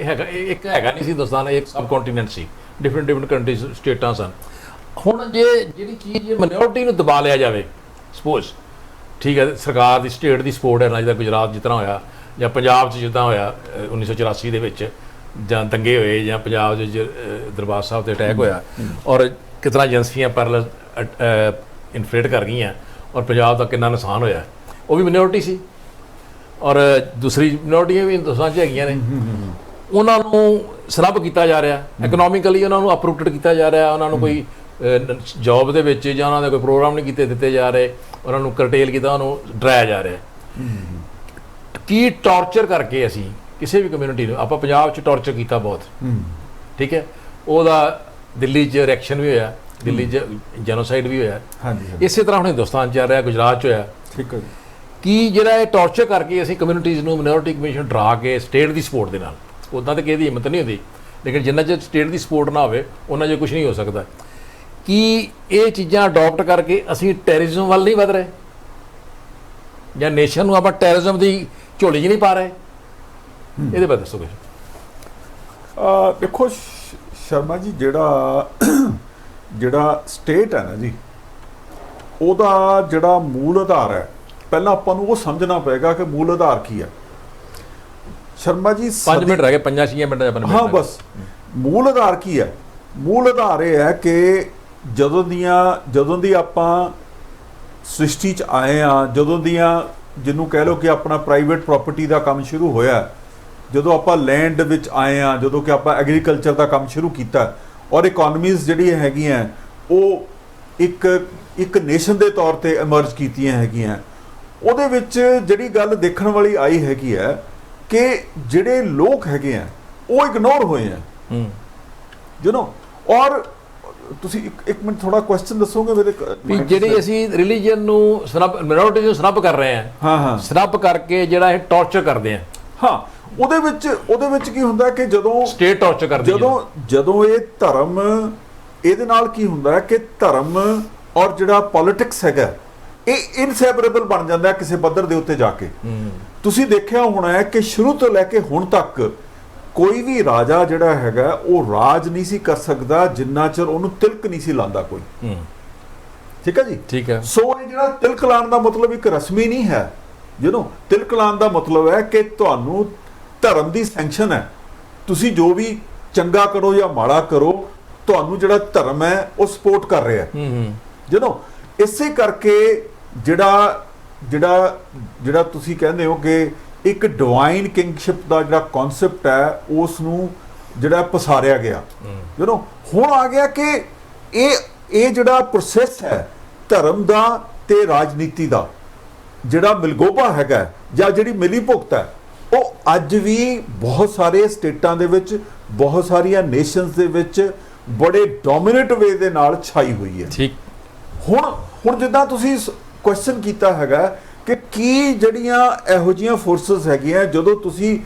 ਹੈਗਾ ਨਹੀਂ ਸੀ ਹਿੰਦੁਸਤਾਨ, ਇੱਕ ਸਬ ਕੰਟੀਨੈਂਟ ਸੀ, ਡਿਫਰੈਂਟ ਕੰਟਰੀਜ਼, ਸਟੇਟਾਂ ਸਨ। ਹੁਣ ਜਿਹੜੀ ਚੀਜ਼ ਮਾਈਨੋਰਿਟੀ ਨੂੰ ਦਬਾ ਲਿਆ ਜਾਵੇ, ਸਪੋਜ਼ ਠੀਕ ਹੈ, ਸਰਕਾਰ ਦੀ ਸਟੇਟ ਦੀ ਸਪੋਰਟ ਹੈ ਨਾ, ਜਿੱਦਾਂ ਗੁਜਰਾਤ ਜਿਸ ਤਰ੍ਹਾਂ ਹੋਇਆ, ਜਾਂ ਪੰਜਾਬ 'ਚ ਜਿੱਦਾਂ ਹੋਇਆ 1984 ਦੇ ਵਿੱਚ, ਜਾਂ ਦੰਗੇ ਹੋਏ, ਜਾਂ ਪੰਜਾਬ 'ਚ ਦਰਬਾਰ ਸਾਹਿਬ 'ਤੇ ਅਟੈਕ ਹੋਇਆ, ਔਰ ਕਿਤਨਾ ਏਜੰਸੀਆਂ ਪੈਰਲਲ ਇਨਫਲੇਟ ਕਰ ਗਈਆਂ, ਔਰ ਪੰਜਾਬ ਦਾ ਕਿੰਨਾ ਨੁਕਸਾਨ ਹੋਇਆ, ਉਹ ਵੀ ਮਿਨੋਰਿਟੀ ਸੀ, ਔਰ ਦੂਸਰੀ ਮਿਨੋਰਿਟੀਆਂ ਵੀ ਹਿੰਦੁਸਤਾਨ 'ਚ ਹੈਗੀਆਂ ਨੇ, ਉਹਨਾਂ ਨੂੰ ਸਨੱਬ ਕੀਤਾ ਜਾ ਰਿਹਾ, ਇਕਨੋਮਿਕਲੀ ਉਹਨਾਂ ਨੂੰ ਅਪਰੂਵਡ ਕੀਤਾ ਜਾ ਰਿਹਾ, ਉਹਨਾਂ ਨੂੰ ਕੋਈ ਜੌਬ ਦੇ ਵਿੱਚ ਜਾਂ ਉਹਨਾਂ ਦੇ ਕੋਈ ਪ੍ਰੋਗਰਾਮ ਨਹੀਂ ਦਿੱਤੇ ਜਾ ਰਹੇ, ਉਹਨਾਂ ਨੂੰ ਕਰਟੇਲ ਕੀਤਾ, ਉਹਨੂੰ ਡਰਾਇਆ ਜਾ ਰਿਹਾ। ਕੀ ਟੌਰਚਰ ਕਰਕੇ ਅਸੀਂ ਕਿਸੇ ਵੀ ਕਮਿਊਨਿਟੀ ਨੂੰ, ਆਪਾਂ ਪੰਜਾਬ 'ਚ ਟੌਰਚਰ ਕੀਤਾ ਬਹੁਤ, ਠੀਕ ਹੈ, ਉਹਦਾ ਦਿੱਲੀ 'ਚ ਰਿਐਕਸ਼ਨ ਵੀ ਹੋਇਆ, ਦਿੱਲੀ 'ਚ ਜੈਨੋਸਾਈਡ ਵੀ ਹੋਇਆ, ਇਸੇ ਤਰ੍ਹਾਂ ਹੁਣ ਹਿੰਦੁਸਤਾਨ 'ਚ ਆ ਰਿਹਾ, ਗੁਜਰਾਤ 'ਚ ਹੋਇਆ। ਠੀਕ ਹੈ। ਕਿ ਜਿਹੜਾ ਇਹ ਟੌਰਚਰ ਕਰਕੇ ਅਸੀਂ ਕਮਿਊਨਿਟੀਜ਼ ਨੂੰ ਮਿਨੋਰਿਟੀ ਕਮਿਸ਼ਨ ਡਰਾ ਕੇ ਸਟੇਟ ਦੀ ਸਪੋਰਟ ਦੇ ਨਾਲ, ਉੱਦਾਂ ਤਾਂ ਕਿਸੇ ਦੀ ਹਿੰਮਤ ਨਹੀਂ ਹੁੰਦੀ, ਲੇਕਿਨ ਜਿੰਨਾ ਚਿਰ ਸਟੇਟ ਦੀ ਸਪੋਰਟ ਨਾ ਹੋਵੇ ਉਹਨਾਂ 'ਚ ਕੁਝ ਨਹੀਂ ਹੋ ਸਕਦਾ। ਕਿ ਇਹ ਚੀਜ਼ਾਂ ਅਡਾਪਟ ਕਰਕੇ ਅਸੀਂ ਟੈਰਰਿਜ਼ਮ ਵੱਲ ਨਹੀਂ ਵਧ ਰਹੇ, ਜਾਂ ਨੇਸ਼ਨ ਨੂੰ ਆਪਾਂ ਟੈਰਰਿਜ਼ਮ ਦੀ ਝੋਲੀ 'ਚ ਨਹੀਂ ਪਾ ਰਹੇ? ਇਹਦੇ ਬਾਰੇ ਦੱਸੋ ਕੁਝ। ਦੇਖੋ ਸ਼ਰਮਾ ਜੀ, ਜਿਹੜਾ ਸਟੇਟ ਹੈ ਨਾ ਜੀ, ਉਹਦਾ ਜਿਹੜਾ ਮੂਲ ਆਧਾਰ ਹੈ, ਪਹਿਲਾਂ ਆਪਾਂ ਨੂੰ ਉਹ ਸਮਝਣਾ ਪਏਗਾ ਕਿ ਮੂਲ ਆਧਾਰ ਕੀ ਹੈ। ਸ਼ਰਮਾ ਜੀ 5 ਮਿੰਟ ਰਹਿ ਗਏ, 5-6 ਮਿੰਟ ਆਪਾਂ ਹਾਂ ਬਸ। ਮੂਲ ਆਧਾਰ ਕੀ ਹੈ? ਮੂਲ ਆਧਾਰ ਇਹ ਹੈ ਕਿ ਜਦੋਂ ਦੀ ਆਪਾਂ ਸ੍ਰਿਸ਼ਟੀ 'ਚ ਆਏ ਆ, ਜਦੋਂ ਦੀਆਂ ਜਿਹਨੂੰ ਕਹਿ ਲਓ ਕਿ ਆਪਣਾ ਪ੍ਰਾਈਵੇਟ ਪ੍ਰਾਪਰਟੀ ਦਾ ਕੰਮ ਸ਼ੁਰੂ ਹੋਇਆ, ਜਦੋਂ ਆਪਾਂ ਲੈਂਡ ਵਿੱਚ ਆਏ ਆ, ਜਦੋਂ ਕਿ ਆਪਾਂ ਐਗਰੀਕਲਚਰ ਦਾ ਕੰਮ ਸ਼ੁਰੂ ਕੀਤਾ, ਔਰ ਇਕੋਨਮੀਜ਼ ਜਿਹੜੀਆਂ ਹੈਗੀਆਂ ਉਹ ਇੱਕ ਨੇਸ਼ਨ ਦੇ ਤੌਰ ਤੇ ਇਮਰਜ ਕੀਤੀਆਂ ਹੈਗੀਆਂ, ਉਹਦੇ ਵਿੱਚ ਜਿਹੜੀ ਗੱਲ ਦੇਖਣ ਵਾਲੀ ਆਈ ਹੈਗੀ ਹੈ ਕਿ ਜਿਹੜੇ ਲੋਕ ਹੈਗੇ ਆ ਉਹ ਇਗਨੋਰ ਹੋਏ ਆ, ਯੂ نو। ਔਰ ਤੁਸੀਂ ਇੱਕ ਮਿੰਟ ਥੋੜਾ ਕੁਐਸਚਨ ਦੱਸੋਗੇ ਮੇਰੇ? ਵੀ ਜਿਹੜੀ ਅਸੀਂ ਰਿਲੀਜੀਅਨ ਨੂੰ ਮਿਨੋਰਿਟੀ ਨੂੰ ਸਨੱਬ ਕਰ ਰਹੇ ਹਾਂ, ਹਾਂ ਸਨੱਬ ਕਰਕੇ ਜਿਹੜਾ ਇਹ ਟੌਰਚਰ ਕਰਦੇ ਆ, ਹਾਂ, ਉਹਦੇ ਵਿੱਚ ਕੀ ਹੁੰਦਾ ਕਿ ਜਦੋਂ ਸਟੇਟ ਟੌਰਚਰ ਕਰਦੀ, ਜਦੋਂ ਇਹ ਧਰਮ, ਇਹਦੇ ਨਾਲ ਕੀ ਹੁੰਦਾ ਕਿ ਧਰਮ ਔਰ ਜਿਹੜਾ ਪੋਲਿਟਿਕਸ ਹੈਗਾ ਇਹ ਇਨਸੈਪਰੇਬਲ ਬਣ ਜਾਂਦਾ ਕਿਸੇ ਪੱਧਰ ਦੇ ਉੱਤੇ ਜਾ ਕੇ। ਤੁਸੀਂ ਦੇਖਿਆ ਹੋਣਾ ਹੈ ਕਿ ਸ਼ੁਰੂ ਤੋਂ ਲੈ ਕੇ ਹੁਣ ਤੱਕ ਕੋਈ ਵੀ ਰਾਜਾ ਜਿਹੜਾ ਹੈਗਾ ਉਹ ਰਾਜ ਨਹੀਂ ਸੀ ਕਰ ਸਕਦਾ ਜਿੰਨਾ ਚਿਰ ਉਹਨੂੰ ਤਿਲਕ ਨਹੀਂ ਸੀ ਲਾਉਂਦਾ ਕੋਈ। ਠੀਕ ਹੈ ਜੀ, ਠੀਕ ਹੈ। ਸੋ ਇਹ ਜਿਹੜਾ ਤਿਲਕ ਲਾਉਣ ਦਾ ਮਤਲਬ ਇੱਕ ਰਸਮੀ ਨਹੀਂ ਹੈ, ਯੂ نو। ਤਿਲਕ ਲਾਉਣ ਦਾ ਮਤਲਬ ਹੈ ਕਿ ਤੁਹਾਨੂੰ ਧਰਮ ਦੀ ਸੈਂਕਸ਼ਨ ਹੈ, ਤੁਸੀਂ ਜੋ ਵੀ ਚੰਗਾ ਕਰੋ ਜਾਂ ਮਾੜਾ ਕਰੋ, ਤੁਹਾਨੂੰ ਜਿਹੜਾ ਧਰਮ ਹੈ ਉਹ ਸਪੋਰਟ ਕਰ ਰਿਹਾ, ਯੂ نو। ਇਸੇ ਕਰਕੇ ਜਿਹੜਾ ਤੁਸੀਂ ਕਹਿੰਦੇ ਹੋ ਕਿ ਇੱਕ ਡਿਵਾਈਨ ਕਿੰਗਸ਼ਿਪ ਦਾ ਜਿਹੜਾ ਕਨਸੈਪਟ ਹੈ ਉਸ ਨੂੰ ਜਿਹੜਾ ਪਸਾਰਿਆ ਗਿਆ, ਯੂ نو। ਹੁਣ ਆ ਗਿਆ ਕਿ ਇਹ ਜਿਹੜਾ ਪ੍ਰੋਸੈਸ ਹੈ ਧਰਮ ਦਾ ਤੇ ਰਾਜਨੀਤੀ ਦਾ, ਜਿਹੜਾ ਮਿਲਗੋਭਾ ਹੈਗਾ ਜਾਂ ਜਿਹੜੀ ਮਿਲੀ ਭੁਗਤ ਹੈ, ਉਹ ਅੱਜ ਵੀ ਬਹੁਤ ਸਾਰੇ ਸਟੇਟਾਂ ਦੇ ਵਿੱਚ, ਬਹੁਤ ਸਾਰੀਆਂ ਨੇਸ਼ਨਸ ਦੇ ਵਿੱਚ ਬੜੇ ਡੋਮੀਨੇਟ ਵੇ ਦੇ ਨਾਲ ਛਾਈ ਹੋਈ ਹੈ। ਠੀਕ। ਹੁਣ ਜਿੱਦਾਂ ਤੁਸੀਂ ਕੁਐਸਚਨ ਕੀਤਾ ਹੈਗਾ ਕਿ ਕੀ ਜਿਹੜੀਆਂ ਇਹੋ ਜਿਹੀਆਂ ਫੋਰਸਸ ਹੈਗੀਆਂ, ਜਦੋਂ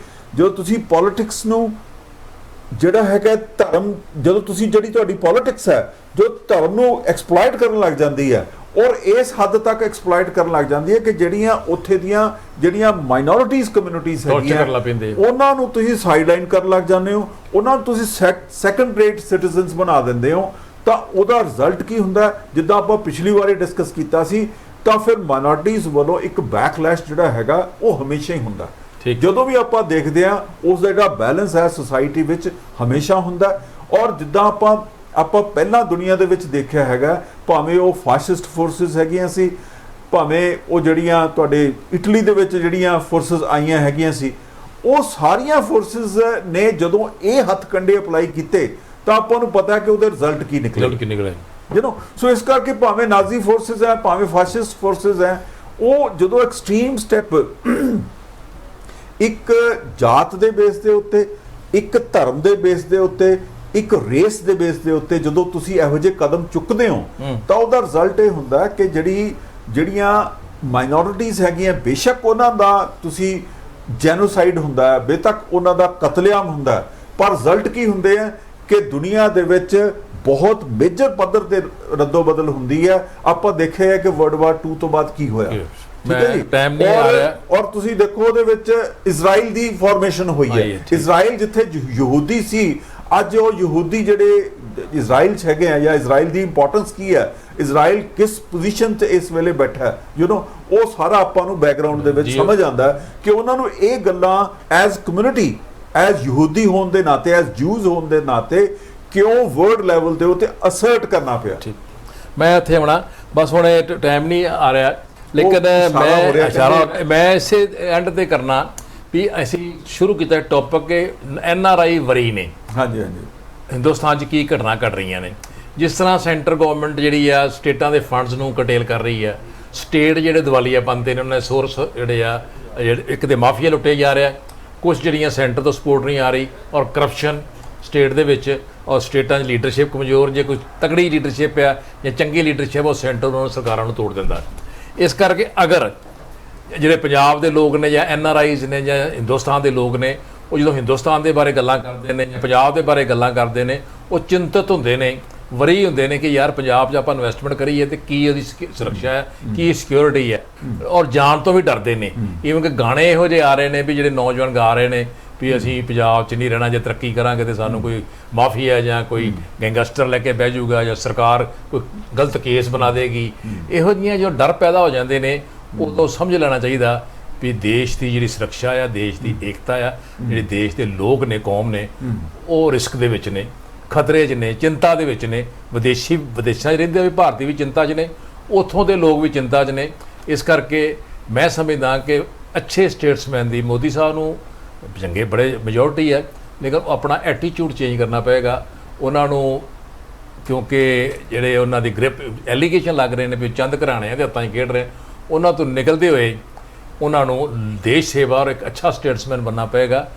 ਤੁਸੀਂ ਪੋਲਿਟਿਕਸ ਨੂੰ ਜਿਹੜਾ ਹੈਗਾ ਧਰਮ, ਜਦੋਂ ਤੁਸੀਂ ਜਿਹੜੀ ਤੁਹਾਡੀ ਪੋਲਿਟਿਕਸ ਹੈ ਜੋ ਧਰਮ ਨੂੰ ਐਕਸਪਲੋਇਟ ਕਰਨ ਲੱਗ ਜਾਂਦੀ ਹੈ, ਔਰ ਇਸ ਹੱਦ ਤੱਕ ਐਕਸਪਲੋਇਟ ਕਰਨ ਲੱਗ ਜਾਂਦੀ ਹੈ ਕਿ ਜਿਹੜੀਆਂ ਉੱਥੇ ਦੀਆਂ ਜਿਹੜੀਆਂ ਮਾਈਨੋਰਿਟੀਜ਼ ਕਮਿਊਨਿਟੀਜ਼ ਹੈਗੀਆਂ ਉਹਨਾਂ ਨੂੰ ਤੁਸੀਂ ਸਾਈਡਲਾਈਨ ਕਰਨ ਲੱਗ ਜਾਂਦੇ ਹੋ, ਉਹਨਾਂ ਨੂੰ ਤੁਸੀਂ ਸੈਕੰਡ ਰੇਟ ਸਿਟੀਜ਼ਨਸ ਬਣਾ ਦਿੰਦੇ ਹੋ, ਤਾਂ ਉਹਦਾ ਰਿਜ਼ਲਟ ਕੀ ਹੁੰਦਾ? ਜਿੱਦਾਂ ਆਪਾਂ ਪਿਛਲੀ ਵਾਰੀ ਡਿਸਕਸ ਕੀਤਾ ਸੀ, ਤਾਂ ਫਿਰ ਮਾਈਨੋਰਿਟੀਜ਼ ਵੱਲੋਂ ਇੱਕ ਬੈਕਲੈਸ਼ ਜਿਹੜਾ ਹੈਗਾ ਉਹ ਹਮੇਸ਼ਾ ਹੀ ਹੁੰਦਾ। ਜਦੋਂ ਵੀ ਆਪਾਂ ਦੇਖਦੇ ਆ ਉਸ ਦਾ ਜਿਹੜਾ ਬੈਲੈਂਸ ਹੈ ਸੋਸਾਇਟੀ ਵਿੱਚ ਹਮੇਸ਼ਾ ਹੁੰਦਾ। ਔਰ ਜਿੱਦਾਂ ਆਪਾਂ ਪਹਿਲਾਂ ਦੁਨੀਆ ਦੇ ਵਿੱਚ ਦੇਖਿਆ ਹੈਗਾ, ਭਾਵੇਂ ਉਹ ਫਾਸਿਸਟ ਫੋਰਸਿਸ ਹੈਗੀਆਂ ਸੀ, ਭਾਵੇਂ ਉਹ ਜਿਹੜੀਆਂ ਤੁਹਾਡੇ ਇਟਲੀ ਦੇ ਵਿੱਚ ਜਿਹੜੀਆਂ ਫੋਰਸਿਸ ਆਈਆਂ ਹੈਗੀਆਂ ਸੀ, ਉਹ ਸਾਰੀਆਂ ਫੋਰਸਿਸ ਨੇ ਜਦੋਂ ਇਹ ਹੱਥ ਕੰਡੇ ਅਪਲਾਈ ਕੀਤੇ ਤਾਂ ਆਪਾਂ ਨੂੰ ਪਤਾ ਕਿ ਉਹਦੇ ਰਿਜ਼ਲਟ ਕੀ ਨਿਕਲੇ, ਯੂ نو। ਸੋ ਇਸ ਕਰਕੇ ਭਾਵੇਂ ਨਾਜ਼ੀ ਫੋਰਸਿਸ ਹੈ, ਭਾਵੇਂ ਫਾਸਿਸਟ ਫੋਰਸਿਸ ਹੈ, ਉਹ ਜਦੋਂ ਐਕਸਟ੍ਰੀਮ ਸਟੈਪ ਇੱਕ ਜਾਤ ਦੇ ਬੇਸ ਦੇ ਉੱਤੇ, ਇੱਕ ਧਰਮ ਦੇ ਬੇਸ ਦੇ ਉੱਤੇ, ਇੱਕ ਰੇਸ ਦੇ ਬੇਸ ਦੇ ਉੱਤੇ ਜਦੋਂ ਤੁਸੀਂ ਇਹੋ ਜਿਹੇ ਕਦਮ ਚੁੱਕਦੇ ਹੋ, ਤਾਂ ਉਹਦਾ ਰਿਜ਼ਲਟ ਇਹ ਹੁੰਦਾ ਕਿ ਜਿਹੜੀਆਂ ਮਾਈਨੋਰਿਟੀਜ਼ ਹੈਗੀਆਂ, ਬੇਸ਼ੱਕ ਉਹਨਾਂ ਦਾ ਤੁਸੀਂ ਜੈਨੋਸਾਈਡ ਹੁੰਦਾ ਹੈ, ਬੇਤੱਕ ਉਹਨਾਂ ਦਾ ਕਤਲੇਆਮ ਹੁੰਦਾ ਹੈ, ਪਰ ਰਿਜ਼ਲਟ ਕੀ ਹੁੰਦੇ ਆ ਕਿ ਦੁਨੀਆ ਦੇ ਵਿੱਚ ਬਹੁਤ ਮੇਜਰ ਪੱਧਰ ਤੇ ਰੱਦੋ ਬਦਲ ਹੁੰਦੀ ਹੈ। ਆਪਾਂ ਦੇਖਿਆ ਹੈ ਕਿ ਵਰਲਡ ਵਾਰ 2 ਤੋਂ ਬਾਅਦ ਕੀ ਹੋਇਆ, ਠੀਕ ਹੈ ਜੀ। ਔਰ ਤੁਸੀਂ ਦੇਖੋ ਉਹਦੇ ਵਿੱਚ ਇਜ਼ਰਾਈਲ ਦੀ ਫਾਰਮੇਸ਼ਨ ਹੋਈ ਹੈ। ਇਜ਼ਰਾਈਲ ਜਿੱਥੇ ਯਹੂਦੀ ਸੀ, ਅੱਜ ਉਹ ਯਹੂਦੀ ਜਿਹੜੇ ਇਜ਼ਰਾਈਲ 'ਚ ਹੈਗੇ ਆ, ਜਾਂ ਇਜ਼ਰਾਈਲ ਦੀ ਇੰਪੋਰਟੈਂਸ ਕੀ ਹੈ, ਇਜ਼ਰਾਈਲ ਕਿਸ ਪੋਜੀਸ਼ਨ 'ਤੇ ਇਸ ਵੇਲੇ ਬੈਠਾ ਹੈ, ਯੂ نو। ਉਹ ਸਾਰਾ ਆਪਾਂ ਨੂੰ ਬੈਕਗਰਾਉਂਡ ਦੇ ਵਿੱਚ ਸਮਝ ਆਉਂਦਾ ਕਿ ਉਹਨਾਂ ਨੂੰ ਇਹ ਗੱਲਾਂ ਐਜ਼ ਕਮਿਊਨਿਟੀ, ਐਜ਼ ਯਹੂਦੀ ਹੋਣ ਦੇ ਨਾਤੇ, ਐਜ਼ ਜੂਜ਼ ਹੋਣ ਦੇ ਨਾਤੇ ਕਿਉਂ ਵਰਲਡ ਲੈਵਲ ਦੇ ਉੱਤੇ ਅਸਰਟ ਕਰਨਾ ਪਿਆ। ਮੈਂ ਇੱਥੇ ਆਉਣਾ, ਬਸ ਹੁਣ ਟਾਈਮ ਨਹੀਂ ਆ ਰਿਹਾ, ਲੇਕਿਨ ਮੈਂ ਇਸੇ ਐਂਡ ਤੇ ਕਰਨਾ ਵੀ ਅਸੀਂ ਸ਼ੁਰੂ ਕੀਤਾ ਟੌਪਿਕ ਕਿ NRI ਵਰੀ ਨੇ। ਹਾਂਜੀ, ਹਿੰਦੁਸਤਾਨ 'ਚ ਕੀ ਘਟਨਾ ਘਟ ਰਹੀਆਂ ਨੇ, ਜਿਸ ਤਰ੍ਹਾਂ ਸੈਂਟਰ ਗਵਰਨਮੈਂਟ ਜਿਹੜੀ ਆ ਸਟੇਟਾਂ ਦੇ ਫੰਡਸ ਨੂੰ ਕਟੇਲ ਕਰ ਰਹੀ ਆ, ਸਟੇਟ ਜਿਹੜੇ ਦਿਵਾਲੀਆ ਬਣਦੇ ਨੇ, ਉਹਨਾਂ ਦੇ ਸੋਰਸ ਜਿਹੜੇ ਆ, ਇੱਕ ਦੇ ਮਾਫੀਆ ਲੁੱਟੇ ਜਾ ਰਿਹਾ, ਕੁਛ ਜਿਹੜੀਆਂ ਸੈਂਟਰ ਤੋਂ ਸਪੋਰਟ ਨਹੀਂ ਆ ਰਹੀ, ਔਰ ਕਰਪਸ਼ਨ ਸਟੇਟ ਦੇ ਵਿੱਚ, ਔਰ ਸਟੇਟਾਂ 'ਚ ਲੀਡਰਸ਼ਿਪ ਕਮਜ਼ੋਰ, ਜੇ ਕੋਈ ਤਕੜੀ ਲੀਡਰਸ਼ਿਪ ਆ ਜਾਂ ਚੰਗੀ ਲੀਡਰਸ਼ਿਪ ਉਹ ਸੈਂਟਰ ਨੂੰ ਸਰਕਾਰਾਂ ਨੂੰ ਤੋੜ ਦਿੰਦਾ। ਇਸ ਕਰਕੇ ਅਗਰ ਜਿਹੜੇ ਪੰਜਾਬ ਦੇ ਲੋਕ ਨੇ ਜਾਂ NRIs ਨੇ ਜਾਂ ਹਿੰਦੁਸਤਾਨ ਦੇ ਲੋਕ ਨੇ, ਉਹ ਜਦੋਂ ਹਿੰਦੁਸਤਾਨ ਦੇ ਬਾਰੇ ਗੱਲਾਂ ਕਰਦੇ ਨੇ ਜਾਂ ਪੰਜਾਬ ਦੇ ਬਾਰੇ ਗੱਲਾਂ ਕਰਦੇ ਨੇ, ਉਹ ਚਿੰਤਤ ਹੁੰਦੇ ਨੇ, ਵਰੀ ਹੁੰਦੇ ਨੇ ਕਿ ਯਾਰ ਪੰਜਾਬ 'ਚ ਆਪਾਂ ਇਨਵੈਸਟਮੈਂਟ ਕਰੀਏ ਤੇ ਕੀ ਉਹਦੀ ਸੁਰੱਖਿਆ ਹੈ, ਕੀ ਸਿਕਿਉਰਿਟੀ ਹੈ, ਔਰ ਜਾਣ ਤੋਂ ਵੀ ਡਰਦੇ ਨੇ। ਈਵਨ ਕਿ ਗਾਣੇ ਇਹੋ ਜਿਹੇ ਆ ਰਹੇ ਨੇ ਵੀ ਜਿਹੜੇ ਨੌਜਵਾਨ ਗਾ ਰਹੇ ਨੇ ਵੀ ਅਸੀਂ ਪੰਜਾਬ 'ਚ ਨਹੀਂ ਰਹਿਣਾ, ਜੇ ਤਰੱਕੀ ਕਰਾਂਗੇ ਤੇ ਸਾਨੂੰ ਕੋਈ ਮਾਫੀਆ ਜਾਂ ਕੋਈ ਗੈਂਗਸਟਰ ਲੈ ਕੇ ਬਹਿ ਜਾਊਗਾ ਜਾਂ ਸਰਕਾਰ ਕੋਈ ਗਲਤ ਕੇਸ ਬਣਾ ਦੇਗੀ। ਇਹੋ ਜਿਹੀਆਂ ਜੋ ਡਰ ਪੈਦਾ ਹੋ ਜਾਂਦੇ ਨੇ, ਉਦੋਂ ਸਮਝ ਲੈਣਾ ਚਾਹੀਦਾ ਵੀ ਦੇਸ਼ ਦੀ ਜਿਹੜੀ ਸੁਰੱਖਿਆ ਆ, ਦੇਸ਼ ਦੀ ਏਕਤਾ ਆ, ਜਿਹੜੇ ਦੇਸ਼ ਦੇ ਲੋਕ ਨੇ, ਕੌਮ ਨੇ, ਉਹ ਰਿਸਕ ਦੇ ਵਿੱਚ ਨੇ, ਖਤਰੇ 'ਚ ਨੇ, ਚਿੰਤਾ ਦੇ ਵਿੱਚ ਨੇ। ਵਿਦੇਸ਼ਾਂ 'ਚ ਰਹਿੰਦੇ ਹੋਏ ਭਾਰਤੀ ਵੀ ਚਿੰਤਾ 'ਚ ਨੇ, ਉੱਥੋਂ ਦੇ ਲੋਕ ਵੀ ਚਿੰਤਾ 'ਚ ਨੇ। ਇਸ ਕਰਕੇ ਮੈਂ ਸਮਝਦਾ ਕਿ ਅੱਛੇ ਸਟੇਟਸਮੈਨ ਦੀ ਮੋਦੀ ਸਾਹਿਬ ਨੂੰ ਚੰਗੇ ਬੜੇ ਮੈਜੋਰਟੀ ਹੈ, ਲੇਕਿਨ ਆਪਣਾ ਐਟੀਟਿਊਡ ਚੇਂਜ ਕਰਨਾ ਪਏਗਾ ਉਹਨਾਂ ਨੂੰ, ਕਿਉਂਕਿ ਜਿਹੜੇ ਉਹਨਾਂ ਦੀ ਗ੍ਰਿਪ ਐਲੀਗੇਸ਼ਨ ਲੱਗ ਰਹੇ ਨੇ ਵੀ ਚੰਦ ਘਰਾਣਿਆਂ ਦੇ ਹੱਥਾਂ 'ਚ ਖੇਡ ਰਹੇ, ਉਹਨਾਂ ਤੋਂ ਨਿਕਲਦੇ ਹੋਏ ਉਹਨਾਂ ਨੂੰ ਦੇਸ਼ ਸੇਵਾ ਔਰ ਇੱਕ ਅੱਛਾ ਸਟੇਟਸਮੈਨ ਬਣਨਾ ਪਏਗਾ,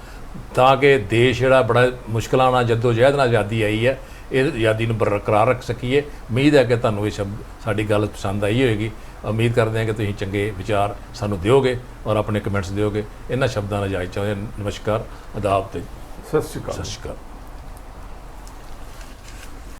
ਤਾਂ ਕਿ ਦੇਸ਼ ਜਿਹੜਾ ਬੜਾ ਮੁਸ਼ਕਿਲਾਂ ਨਾਲ ਜਹਿਦ ਨਾਲ ਆਜ਼ਾਦੀ ਆਈ ਹੈ, ਇਹ ਆਜ਼ਾਦੀ ਨੂੰ ਬਰਕਰਾਰ ਰੱਖ ਸਕੀਏ। ਉਮੀਦ ਹੈ ਕਿ ਤੁਹਾਨੂੰ ਇਹ ਸ਼ਬਦ ਸਾਡੀ ਗੱਲ ਪਸੰਦ ਆਈ ਹੋਏਗੀ। ਉਮੀਦ ਕਰਦੇ ਹਾਂ ਕਿ ਤੁਸੀਂ ਚੰਗੇ ਵਿਚਾਰ ਸਾਨੂੰ ਦਿਓਗੇ ਔਰ ਆਪਣੇ ਕਮੈਂਟਸ ਦਿਓਗੇ। ਇਹਨਾਂ ਸ਼ਬਦਾਂ ਨਾਲ ਇਜਾਜ਼ਤ ਚਾਹੁੰਦੇ। ਨਮਸਕਾਰ, ਆਦਾਬ ਤੇ ਸਤਿ ਸ਼੍ਰੀ ਅਕਾਲ। ਸਤਿ ਸ਼੍ਰੀ ਅਕਾਲ।